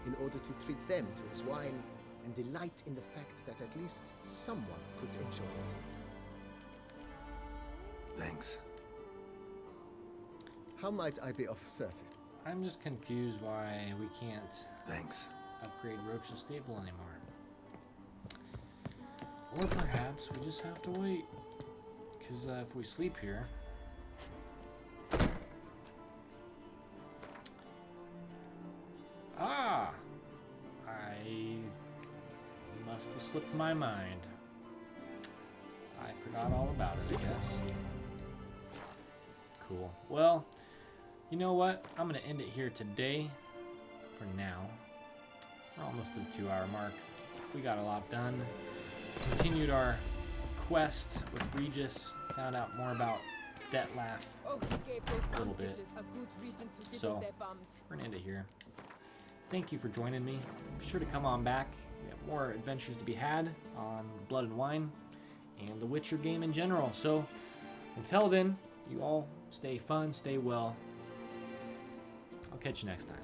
in order to treat them to his wine and delight in the fact that at least someone could enjoy it. Thanks. How might I be of service? I'm just confused why we can't Thanks. upgrade Roach's stable anymore. Or perhaps we just have to wait. Because if we sleep here... Ah! I must have slipped my mind. I forgot all about it, I guess. Cool. Well, you know what? I'm going to end it here today for now. We're almost to the 2-hour mark. We got a lot done. Continued our quest with Regis. Found out more about Dettlaff a little bit. So, we're going to end it here. Thank you for joining me. Be sure to come on back. We have more adventures to be had on Blood and Wine and the Witcher game in general. So, until then, you all stay fun, stay well. I'll catch you next time.